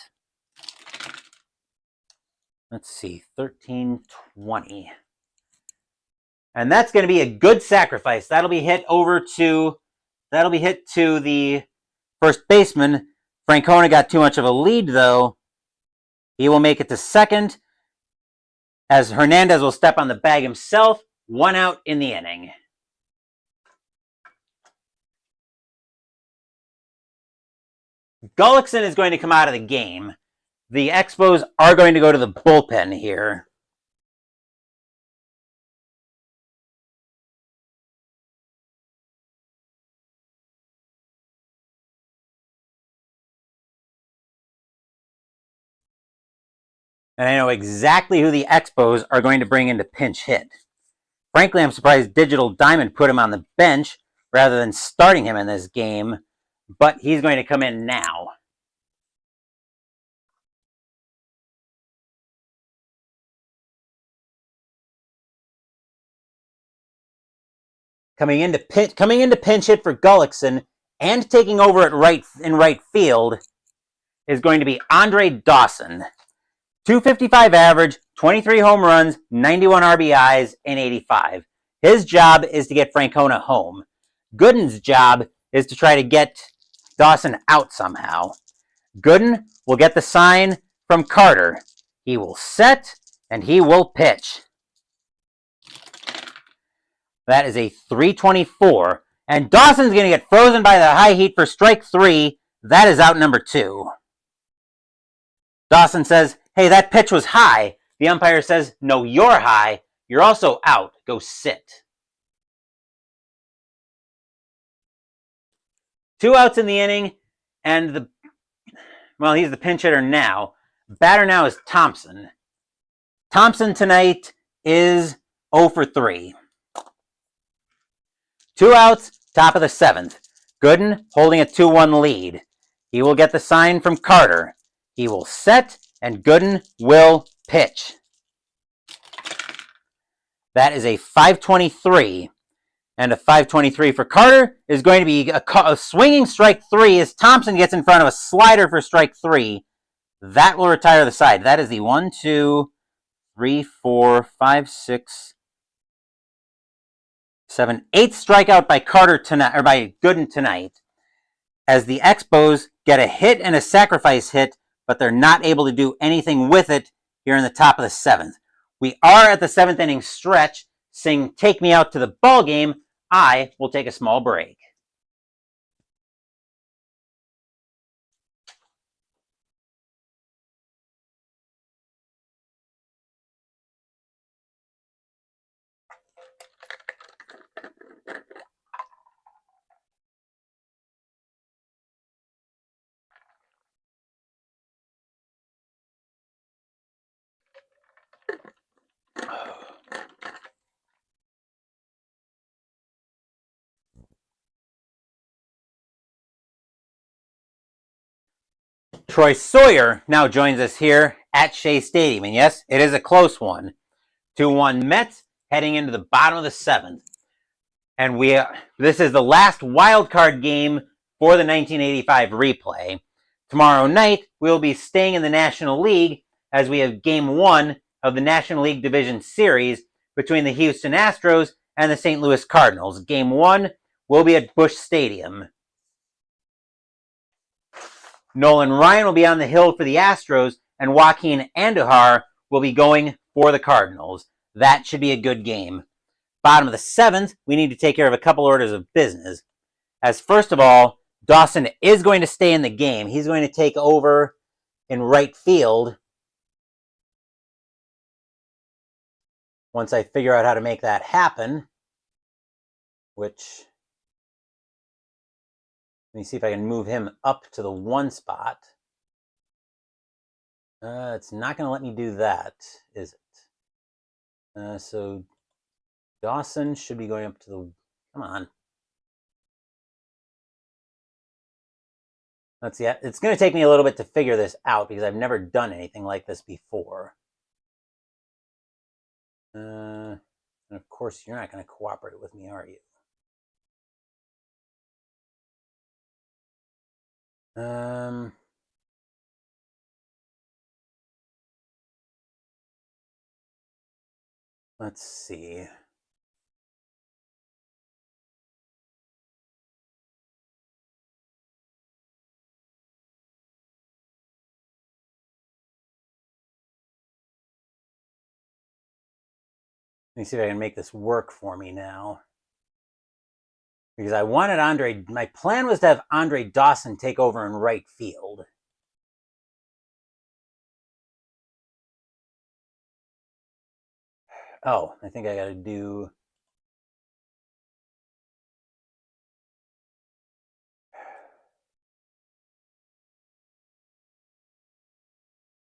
A: Let's see, 13-20. And that's going to be a good sacrifice. That'll be hit to the first baseman. Francona got too much of a lead, though. He will make it to second, as Hernandez will step on the bag himself. 1 out in the inning. Gullickson is going to come out of the game. The Expos are going to go to the bullpen here. And I know exactly who the Expos are going to bring in to pinch hit. Frankly, I'm surprised Digital Diamond put him on the bench rather than starting him in this game, but he's going to come in now. Coming in to pinch hit for Gullickson and taking over at right field is going to be Andre Dawson. 255 average, 23 home runs, 91 RBIs, and 85. His job is to get Francona home. Gooden's job is to try to get Dawson out somehow. Gooden will get the sign from Carter. He will set, and he will pitch. That is a 324. And Dawson's going to get frozen by the high heat for strike 3. That is out number 2. Dawson says, hey, that pitch was high. The umpire says, no, you're high. You're also out. Go sit. 2 outs in the inning, and he's the pinch hitter now. Batter now is Thompson. Thompson tonight is 0 for 3. 2 outs, top of the 7th. Gooden holding a 2-1 lead. He will get the sign from Carter. He will set, and Gooden will pitch. That is a 523. And a 523 for Carter is going to be a swinging strike 3 as Thompson gets in front of a slider for strike 3. That will retire the side. That is the 1, 2, 3, 4, 5, 6, 7, 8th strikeout by Carter tonight, or by Gooden tonight, as the Expos get a hit and a sacrifice hit, but they're not able to do anything with it here in the top of the 7th. We are at the 7th inning stretch. Sing "Take Me Out to the Ball Game." I will take a small break. Troy Sawyer now joins us here at Shea Stadium. And yes, it is a close one. 2-1 Mets heading into the bottom of the 7th. And this is the last wild card game for the 1985 replay. Tomorrow night, we'll be staying in the National League as we have Game 1 of the National League Division Series between the Houston Astros and the St. Louis Cardinals. Game 1 will be at Busch Stadium. Nolan Ryan will be on the hill for the Astros, and Joaquin Andujar will be going for the Cardinals. That should be a good game. Bottom of the 7th, we need to take care of a couple orders of business. As first of all, Dawson is going to stay in the game. He's going to take over in right field once I figure out how to make that happen, which... let me see if I can move him up to the 1 spot. It's not going to let me do that, is it? So Dawson should be going up to the... come on. Let's see. It's going to take me a little bit to figure this out because I've never done anything like this before. And of course, you're not going to cooperate with me, are you? Let's see. Let me see if I can make this work for me now. Because I wanted my plan was to have Andre Dawson take over in right field. Oh, I think I got to do...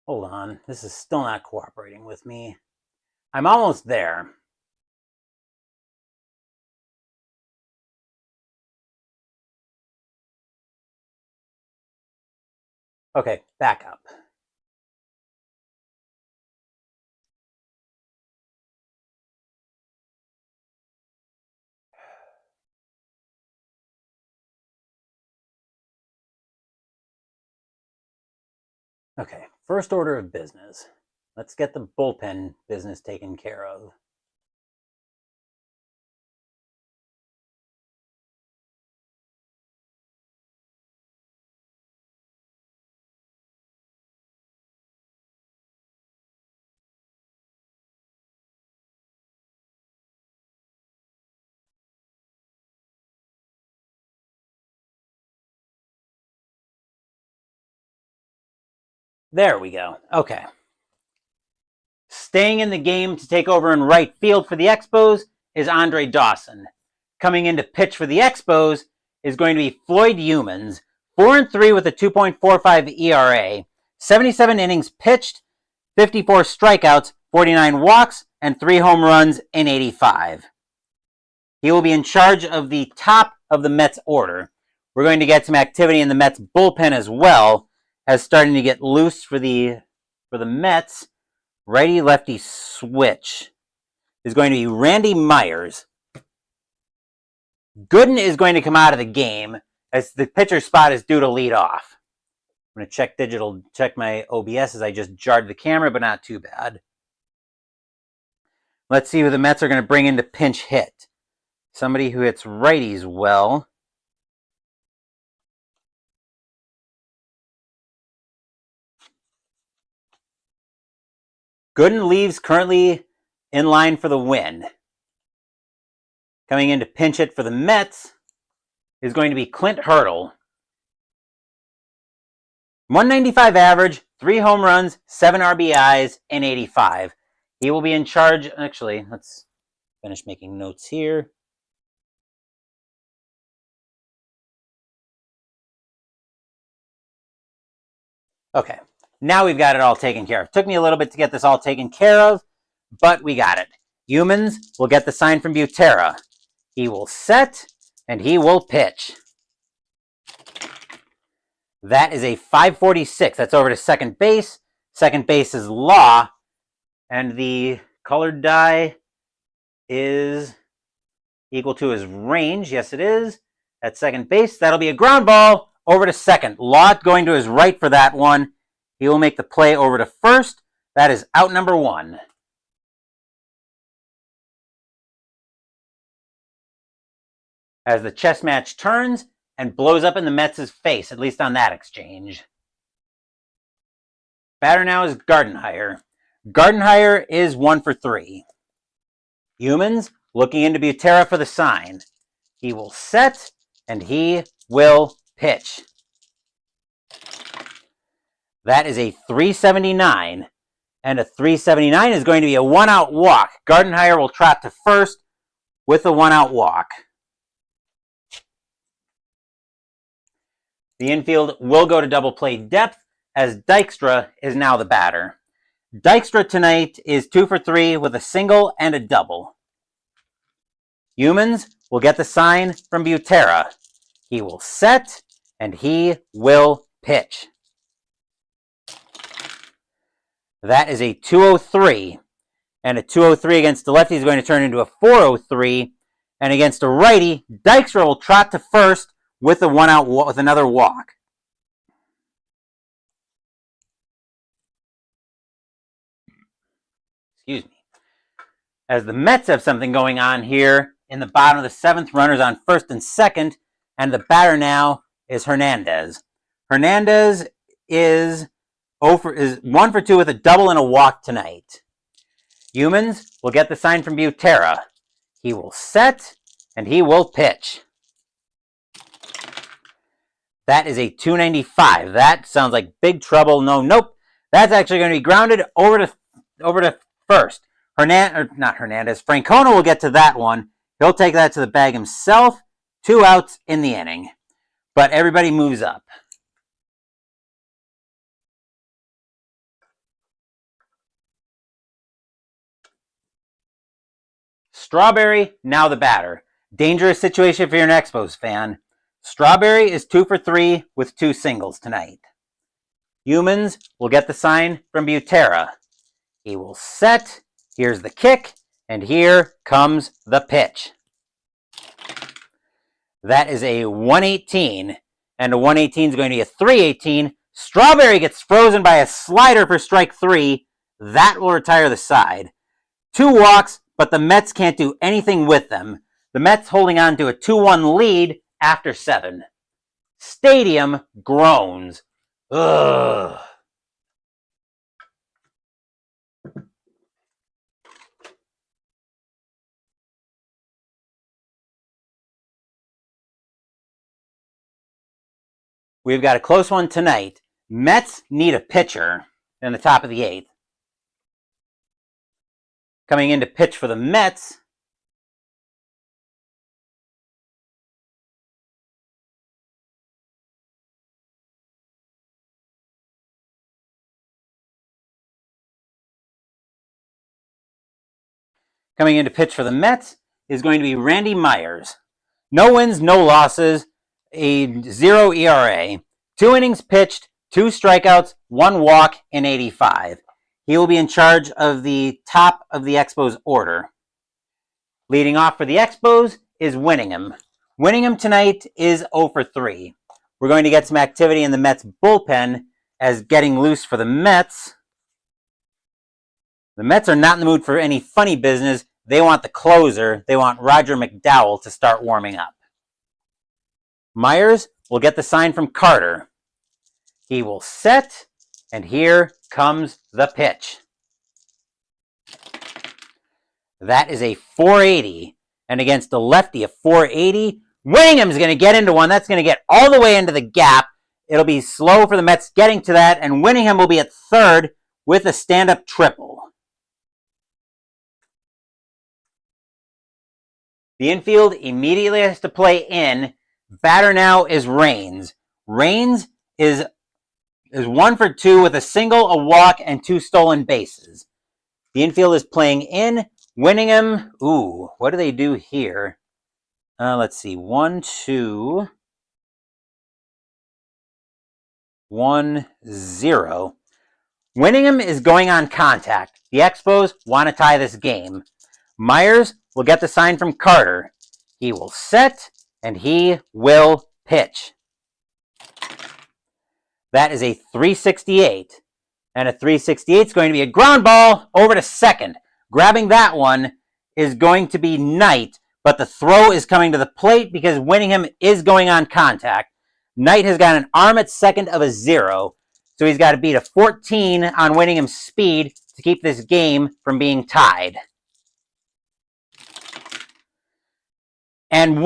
A: hold on. This is still not cooperating with me. I'm almost there. Okay, back up. Okay, first order of business. Let's get the bullpen business taken care of. There we go. Okay. Staying in the game to take over in right field for the Expos is Andre Dawson. Coming in to pitch for the Expos is going to be Floyd Humans, 4-3 with a 2.45 ERA, 77 innings pitched, 54 strikeouts, 49 walks, and 3 home runs in 85. He will be in charge of the top of the Mets order. We're going to get some activity in the Mets bullpen as well, as starting to get loose for the Mets. Righty-lefty switch is going to be Randy Myers. Gooden is going to come out of the game as the pitcher spot is due to lead off. I'm going to check my OBS as I just jarred the camera, but not too bad. Let's see who the Mets are going to bring in to pinch hit. Somebody who hits righties well. Gooden leaves currently in line for the win. Coming in to pinch hit for the Mets is going to be Clint Hurdle. 195 average, 3 home runs, 7 RBIs, and 85. He will be in charge. Actually, let's finish making notes here. Okay, now we've got it all taken care of. Took me a little bit to get this all taken care of, but we got it. Humans will get the sign from Butera. He will set, and he will pitch. That is a 546. That's over to second base. Second base is Law, and the colored die is equal to his range. Yes, it is. At second base, that'll be a ground ball over to second. Law going to his right for that one. He will make the play over to first. That is out number 1. As the chess match turns and blows up in the Mets' face, at least on that exchange. Batter now is Gardenhire. Gardenhire is 1 for 3. Humans looking into Butera for the sign. He will set, and he will pitch. That is a 379, and a 379 is going to be a 1-out walk. Gardenhire will trot to first with a 1-out walk. The infield will go to double play depth as Dykstra is now the batter. Dykstra tonight is 2 for 3 with a single and a double. Humans will get the sign from Butera. He will set, and he will pitch. That is a 203. And a 203 against the lefty is going to turn into a 403. And against a righty, Dykstra will trot to first with a 1-out with another walk. Excuse me. As the Mets have something going on here in the bottom of the 7th, runners on first and second, and the batter now is Hernandez. Hernandez is 1 for 2 with a double and a walk tonight. Humans will get the sign from Butera. He will set, and he will pitch. That is a 295. That sounds like big trouble. Nope. That's actually going to be grounded over to first. Francona will get to that one. He'll take that to the bag himself. 2 outs in the inning. But everybody moves up. Strawberry, now the batter. Dangerous situation if you're an Expos fan. Strawberry is 2 for 3 with 2 singles tonight. Humans will get the sign from Butera. He will set. Here's the kick. And here comes the pitch. That is a 118. And a 118 is going to be a 318. Strawberry gets frozen by a slider for strike 3. That will retire the side. 2 walks, but the Mets can't do anything with them. The Mets holding on to a 2-1 lead after 7. Stadium groans. Ugh. We've got a close one tonight. Mets need a pitcher in the top of the 8th. Coming in to pitch for the Mets, is going to be Randy Myers. No wins, no losses, a 0 ERA. 2 innings pitched, 2 strikeouts, 1 walk in 85. He will be in charge of the top of the Expos order. Leading off for the Expos is Winningham. Winningham tonight is 0 for 3. We're going to get some activity in the Mets bullpen as getting loose for the Mets. The Mets are not in the mood for any funny business. They want the closer. They want Roger McDowell to start warming up. Myers will get the sign from Carter. He will set, and here comes the pitch. That is a 480. And against a lefty, a 480. Winningham's going to get into one. That's going to get all the way into the gap. It'll be slow for the Mets getting to that, and Winningham will be at third with a stand-up triple. The infield immediately has to play in. Batter now is Raines. Raines is 1 for 2 with a single, a walk, and 2 stolen bases. The infield is playing in. Winningham, what do they do here? Let's see, 1, 2, 1, 0. Winningham is going on contact. The Expos want to tie this game. Myers will get the sign from Carter. He will set, and he will pitch. That is a 368. And a 368 is going to be a ground ball over to second. Grabbing that one is going to be Knight, but the throw is coming to the plate because Winningham is going on contact. Knight has got an arm at second of a 0, so he's got to beat a 14 on Winningham's speed to keep this game from being tied. And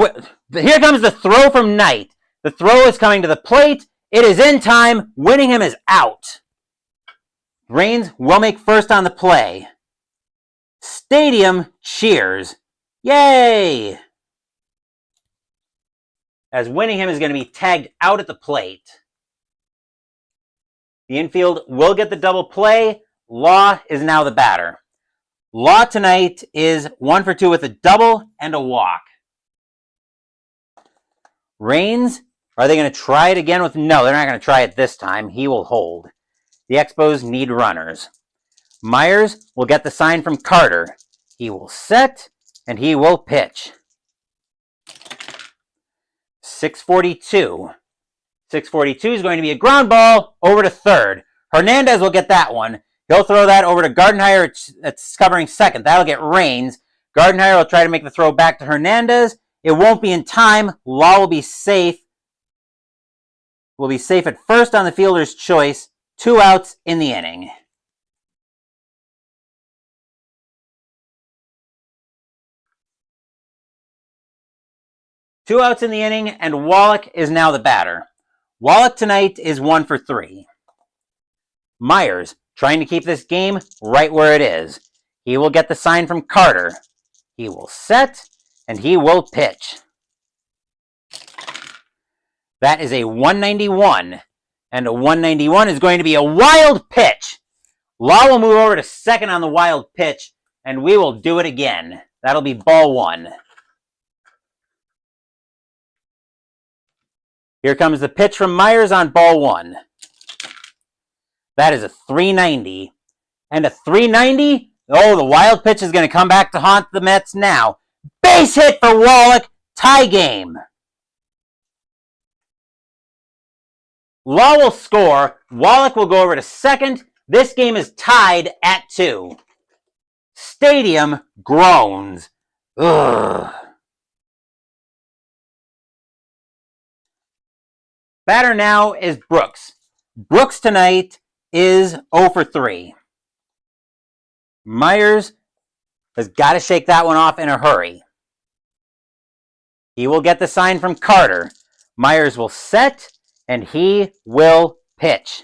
A: here comes the throw from Knight. The throw is coming to the plate. It is in time. Winningham is out. Raines will make first on the play. Stadium cheers. Yay! As Winningham is going to be tagged out at the plate. The infield will get the double play. Law is now the batter. Law tonight is 1 for 2 with a double and a walk. Raines, are they going to try it again with... No, they're not going to try it this time. He will hold. The Expos need runners. Myers will get the sign from Carter. He will set, and he will pitch. 642. 642 is going to be a ground ball over to third. Hernandez will get that one. He'll throw that over to Gardenhire. That's covering second. That'll get Raines. Gardenhire will try to make the throw back to Hernandez. It won't be in time. Law will be safe. Will be safe at first on the fielder's choice. 2 outs in the inning. Two outs in the inning, and Wallach is now the batter. Wallach tonight is 1 for 3. Myers trying to keep this game right where it is. He will get the sign from Carter. He will set, and he will pitch. That is a 191. And a 191 is going to be a wild pitch. Law will move over to second on the wild pitch, and we will do it again. That'll be ball 1. Here comes the pitch from Myers on ball 1. That is a 390. And a 390? Oh, the wild pitch is going to come back to haunt the Mets now. Base hit for Wallach. Tie game. Law will score. Wallach will go over to second. This game is tied at 2. Stadium groans. Ugh. Batter now is Brooks. Brooks tonight is 0 for 3. Myers has got to shake that one off in a hurry. He will get the sign from Carter. Myers will set, and he will pitch.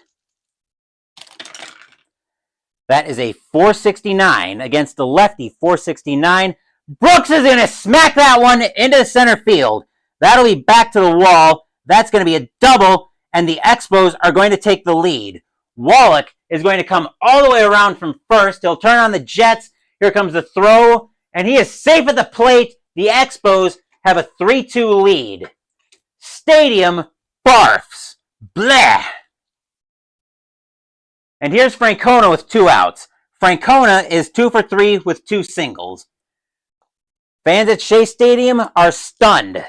A: That is a 469 against the lefty, 469. Brooks is going to smack that one into center field. That'll be back to the wall. That's going to be a double, and the Expos are going to take the lead. Wallach is going to come all the way around from first. He'll turn on the Jets. Here comes the throw, and he is safe at the plate. The Expos have a 3-2 lead. Stadium barfs. Bleh. And here's Francona with 2 outs. Francona is 2 for 3 with 2 singles. Fans at Shea Stadium are stunned.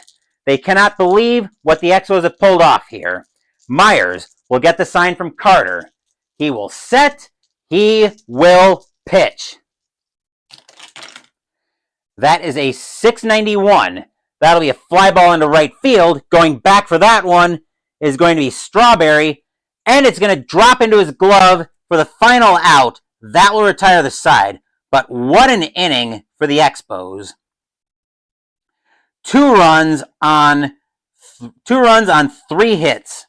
A: They cannot believe what the Expos have pulled off here. Myers will get the sign from Carter. He will set. He will pitch. That is a 691. That'll be a fly ball into right field. Going back for that one is going to be Strawberry. And it's going to drop into his glove for the final out. That will retire the side. But what an inning for the Expos. 2 runs on 3 hits.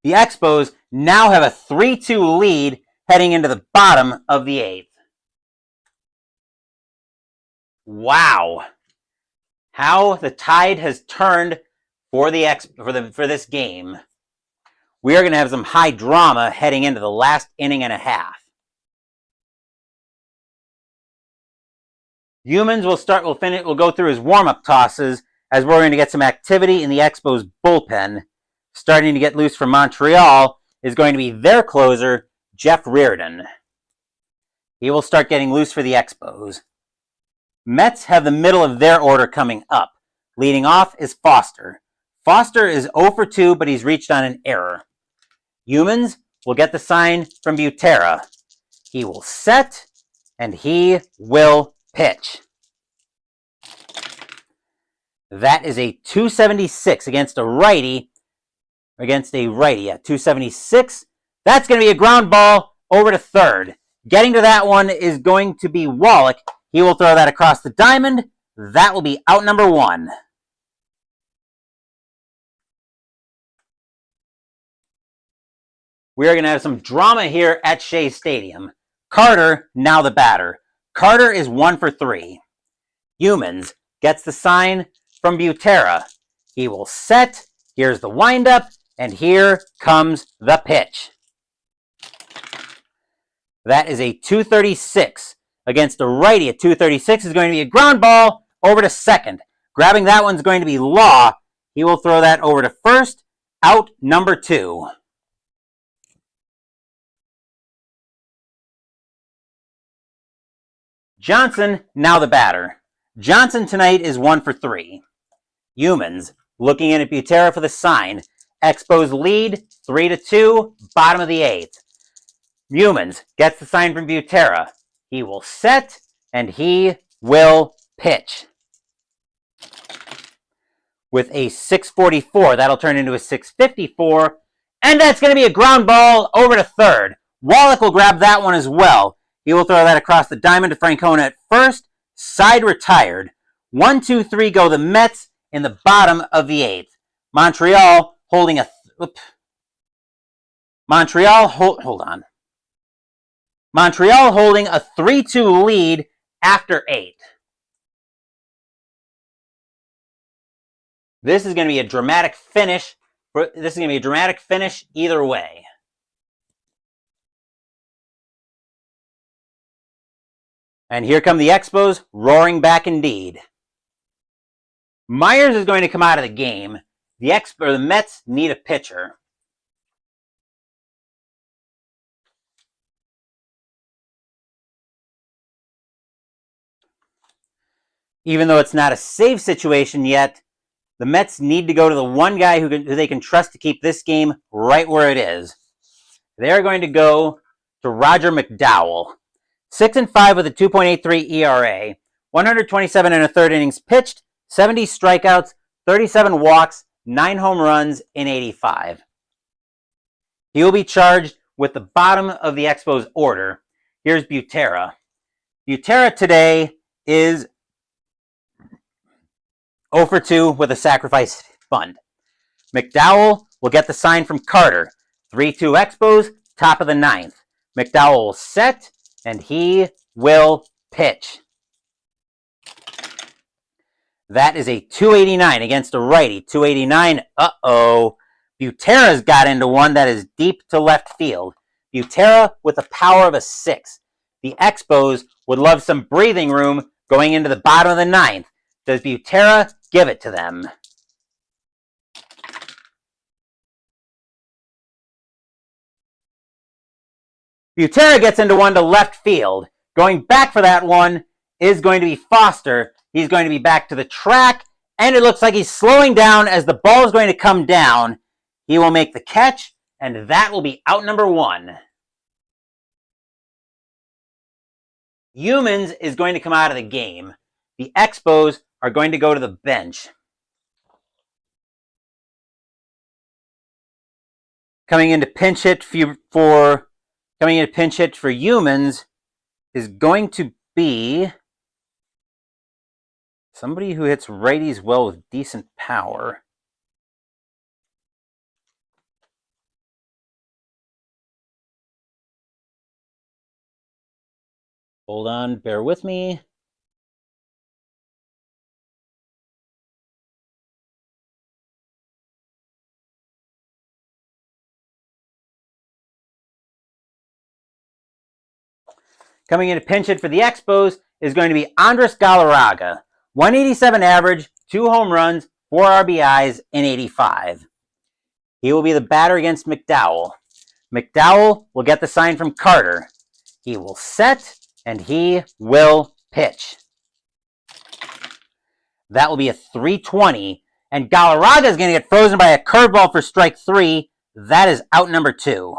A: The Expos now have a 3-2 lead heading into the bottom of the 8th. Wow. How the tide has turned for this game. We are going to have some high drama heading into the last inning and a half. Humans will go through his warm-up tosses as we're going to get some activity in the Expos bullpen. Starting to get loose from Montreal is going to be their closer, Jeff Reardon. He will start getting loose for the Expos. Mets have the middle of their order coming up. Leading off is Foster. Foster is 0 for 2, but he's reached on an error. Humans will get the sign from Butera. He will set, and he will pitch. That is a 276 against a righty. Yeah, 276. That's going to be a ground ball over to third. Getting to that one is going to be Wallach. He will throw that across the diamond. That will be out number 1. We are going to have some drama here at Shea Stadium. Carter, now the batter. Carter is 1 for 3. Humans gets the sign from Butera. He will set. Here's the windup. And here comes the pitch. That is a 236 against a righty. A 236 is going to be a ground ball over to second. Grabbing that one's going to be Law. He will throw that over to first. Out number 2. Johnson, now the batter. Johnson tonight is 1 for 3. Humans looking in at Butera for the sign. Expos lead 3-2, bottom of the 8th. Humans gets the sign from Butera. He will set, and he will pitch. With a 644, that'll turn into a 654, and that's going to be a ground ball over to third. Wallach will grab that one as well. He will throw that across the diamond to Francona at first. Side retired. 1, 2, 3 go the Mets in the bottom of the 8th. Montreal holding a... Montreal holding a 3-2 lead after 8. This is going to be a dramatic finish. Either way. And here come the Expos, roaring back indeed. Myers is going to come out of the game. The Mets need a pitcher. Even though it's not a save situation yet, The Mets need to go to the one guy who they can trust to keep this game right where it is. They're going to go to Roger McDowell. 6-5 with a 2.83 ERA, 127 and a third innings pitched, 70 strikeouts, 37 walks, 9 home runs in 85. He will be charged with the bottom of the Expos order. Here's Butera. Butera today is 0 for 2 with a sacrifice bunt. McDowell will get the sign from Carter. 3-2 Expos, top of the ninth. McDowell will set, and he will pitch. That is a 289 against a righty. 289, uh-oh. Butera's got into one that is deep to left field. Butera with the power of a 6. The Expos would love some breathing room going into the bottom of the ninth. Does Butera give it to them? Butera gets into one to left field. Going back for that one is going to be Foster. He's going to be back to the track, and it looks like he's slowing down as the ball is going to come down. He will make the catch, and that will be out number 1. Humans is going to come out of the game. The Expos are going to go to the bench. Coming into pinch hit for Humans is going to be somebody who hits righties well with decent power. Hold on, bear with me. Coming in to pinch hit for the Expos is going to be Andres Galarraga. 187 average, 2 home runs, 4 RBIs in 85. He will be the batter against McDowell. McDowell will get the sign from Carter. He will set, and he will pitch. That will be a 320, and Galarraga is going to get frozen by a curveball for strike 3. That is out number 2.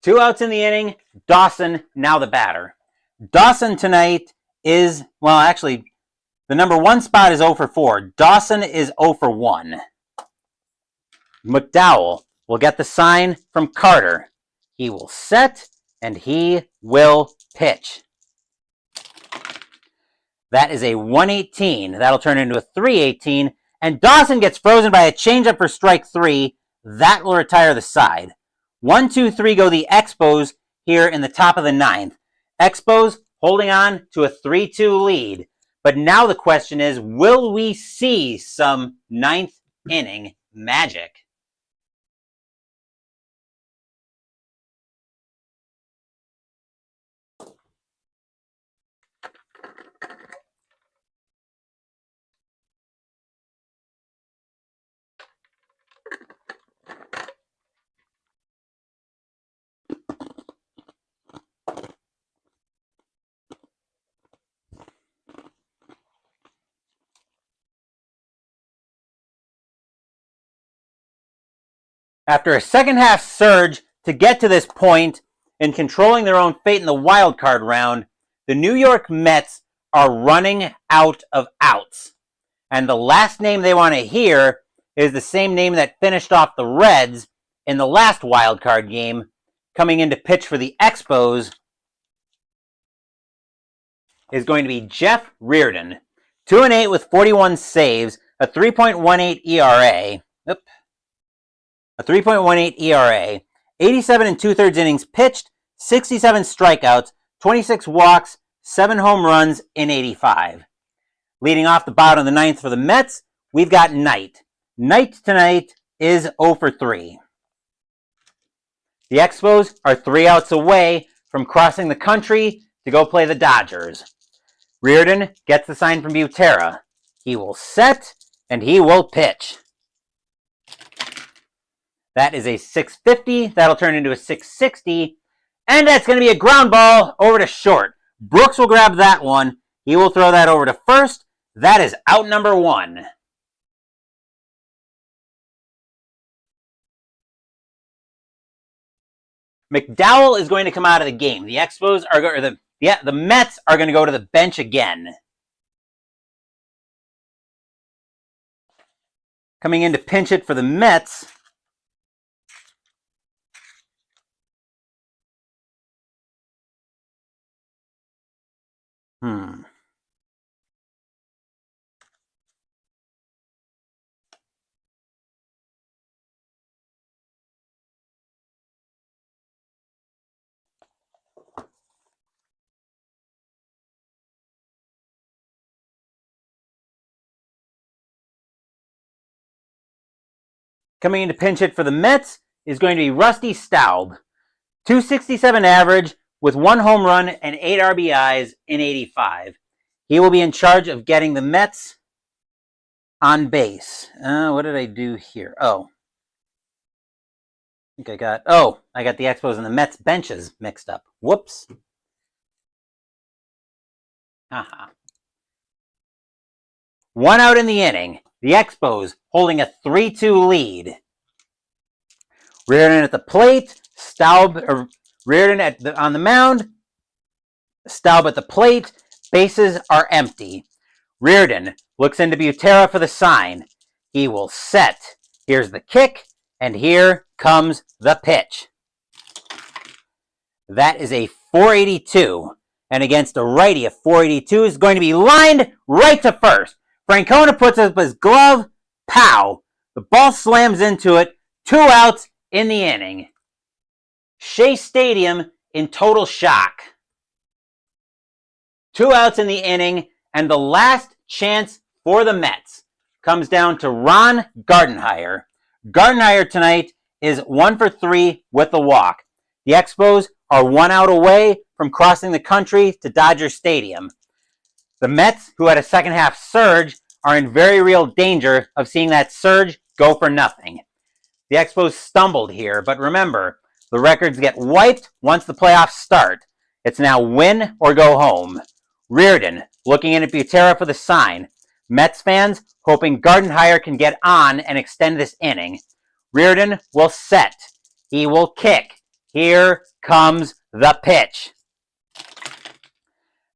A: Two outs in the inning. Dawson now the batter. Dawson tonight is, well, actually, the number 1 spot is 0 for 4. Dawson is 0 for 1. McDowell will get the sign from Carter. He will set, and he will pitch. That is a 118. That'll turn into a 318. And Dawson gets frozen by a changeup for strike 3. That will retire the side. 1, 2, 3 go the Expos here in the top of the ninth. Expos holding on to a 3-2 lead. But now the question is, will we see some ninth inning magic? After a second-half surge to get to this point in controlling their own fate in the wild card round, the New York Mets are running out of outs. And the last name they want to hear is the same name that finished off the Reds in the last wild card game. Coming in to pitch for the Expos is going to be Jeff Reardon. 2-8 with 41 saves, a 3.18 ERA. A 3.18 ERA, 87 and 2/3 innings pitched, 67 strikeouts, 26 walks, 7 home runs in 85. Leading off the bottom of the ninth for the Mets, we've got Knight. Knight tonight is 0 for 3. The Expos are 3 outs away from crossing the country to go play the Dodgers. Reardon gets the sign from Butera. He will set, and he will pitch. That is a 650. That'll turn into a 660. And that's going to be a ground ball over to short. Brooks will grab that one. He will throw that over to first. That is out number 1. McDowell is going to come out of the game. The Expos are the Mets are going to go to the bench again. Coming in to pinch it for the Mets. Coming in to pinch it for the Mets is going to be Rusty Staub. 267 average with 1 home run and 8 RBIs in 85. He will be in charge of getting the Mets on base. What did I do here? I think I got the Expos and the Mets benches mixed up. Whoops. Haha. 1 out in the inning. The Expos holding a 3-2 lead. Reardon at the plate. Reardon on the mound. Staub at the plate. Bases are empty. Reardon looks into Butera for the sign. He will set. Here's the kick, and here comes the pitch. That is a 482. And against a righty, a 482 is going to be lined right to first. Francona puts up his glove. Pow! The ball slams into it. 2 outs in the inning. Shea Stadium in total shock. 2 outs in the inning, and the last chance for the Mets comes down to Ron Gardenhire. Gardenhire tonight is 1 for 3 with the walk. The Expos are 1 out away from crossing the country to Dodger Stadium. The Mets, who had a second half surge, are in very real danger of seeing that surge go for nothing. The Expos stumbled here, but remember, the records get wiped once the playoffs start. It's now win or go home. Reardon looking in at Butera for the sign. Mets fans hoping Gardenhire can get on and extend this inning. Reardon will set. He will kick. Here comes the pitch.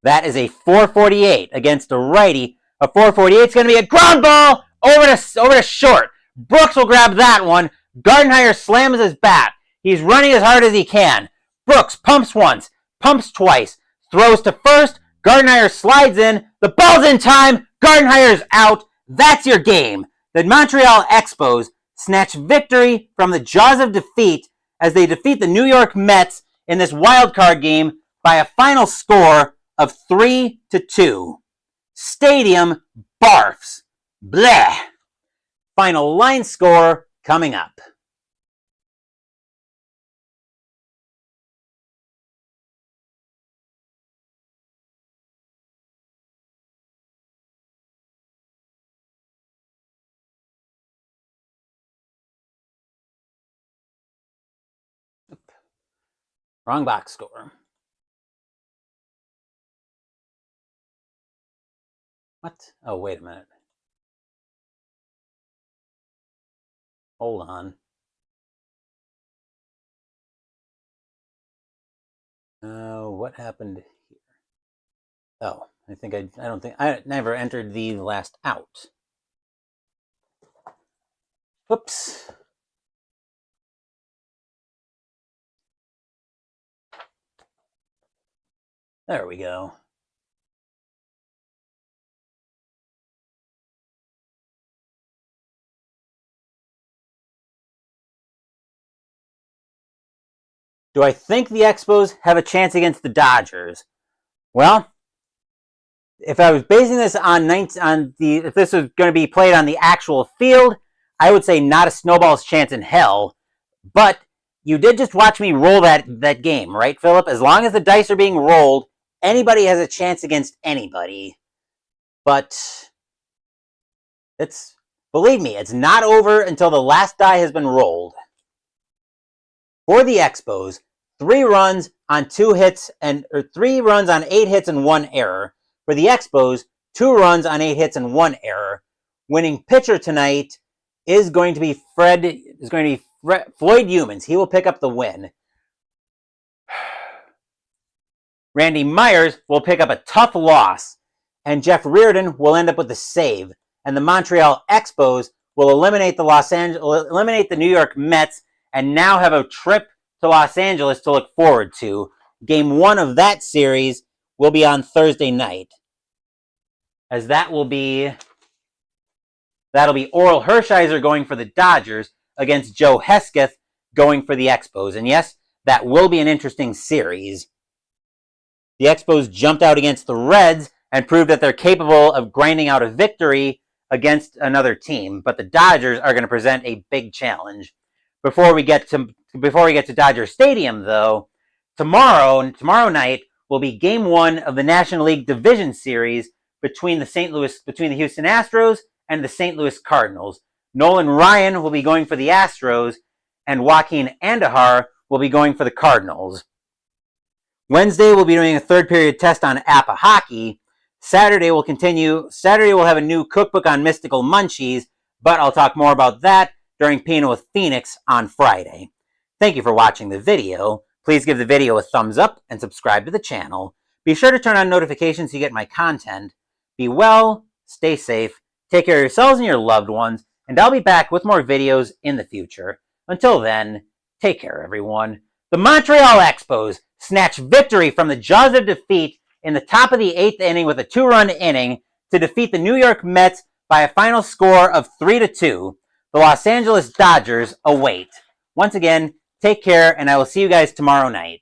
A: That is a 448 against a righty. A 448 is going to be a ground ball over to short. Brooks will grab that one. Gardenhire slams his bat. He's running as hard as he can. Brooks pumps once, pumps twice, throws to first. Gardenhire slides in. The ball's in time. Gardenhire's out. That's your game. The Montreal Expos snatch victory from the jaws of defeat as they defeat the New York Mets in this wild card game by a final score of 3-2. Stadium barfs. Bleh. Final line score coming up. Wrong box score. What? Oh, wait a minute. Hold on. What happened here? Oh, I never entered the last out. Whoops. There we go. Do I think the Expos have a chance against the Dodgers? Well, if I was basing this if this was going to be played on the actual field, I would say not a snowball's chance in hell. But you did just watch me roll that game, right, Philip? As long as the dice are being rolled, anybody has a chance against anybody. But believe me, it's not over until the last die has been rolled. For the Expos, 3 runs on 2 hits or 3 runs on 8 hits and 1 error. For the Expos, 2 runs on 8 hits and 1 error. Winning pitcher tonight is going to be Floyd Humans. He will pick up the win. Randy Myers will pick up a tough loss, and Jeff Reardon will end up with the save. And the Montreal Expos will eliminate the New York Mets, and now have a trip to Los Angeles to look forward to. Game 1 of that series will be on Thursday night, as that'll be Oral Hershiser going for the Dodgers against Joe Hesketh going for the Expos. And yes, that will be an interesting series. The Expos jumped out against the Reds and proved that they're capable of grinding out a victory against another team, but the Dodgers are going to present a big challenge. Before we get to Dodger Stadium, though, tomorrow night will be Game 1 of the National League Division Series between the Houston Astros and the St. Louis Cardinals. Nolan Ryan will be going for the Astros, and Joaquin Andahar will be going for the Cardinals. Wednesday, we'll be doing a third period test on Appa Hockey. Saturday will continue. Saturday, we'll have a new cookbook on mystical munchies, but I'll talk more about that during Pino with Phoenix on Friday. Thank you for watching the video. Please give the video a thumbs up and subscribe to the channel. Be sure to turn on notifications so you get my content. Be well, stay safe, take care of yourselves and your loved ones, and I'll be back with more videos in the future. Until then, take care, everyone. The Montreal Expos snatch victory from the jaws of defeat in the top of the 8th inning with a 2-run inning to defeat the New York Mets by a final score of 3-2. The Los Angeles Dodgers await. Once again, take care, and I will see you guys tomorrow night.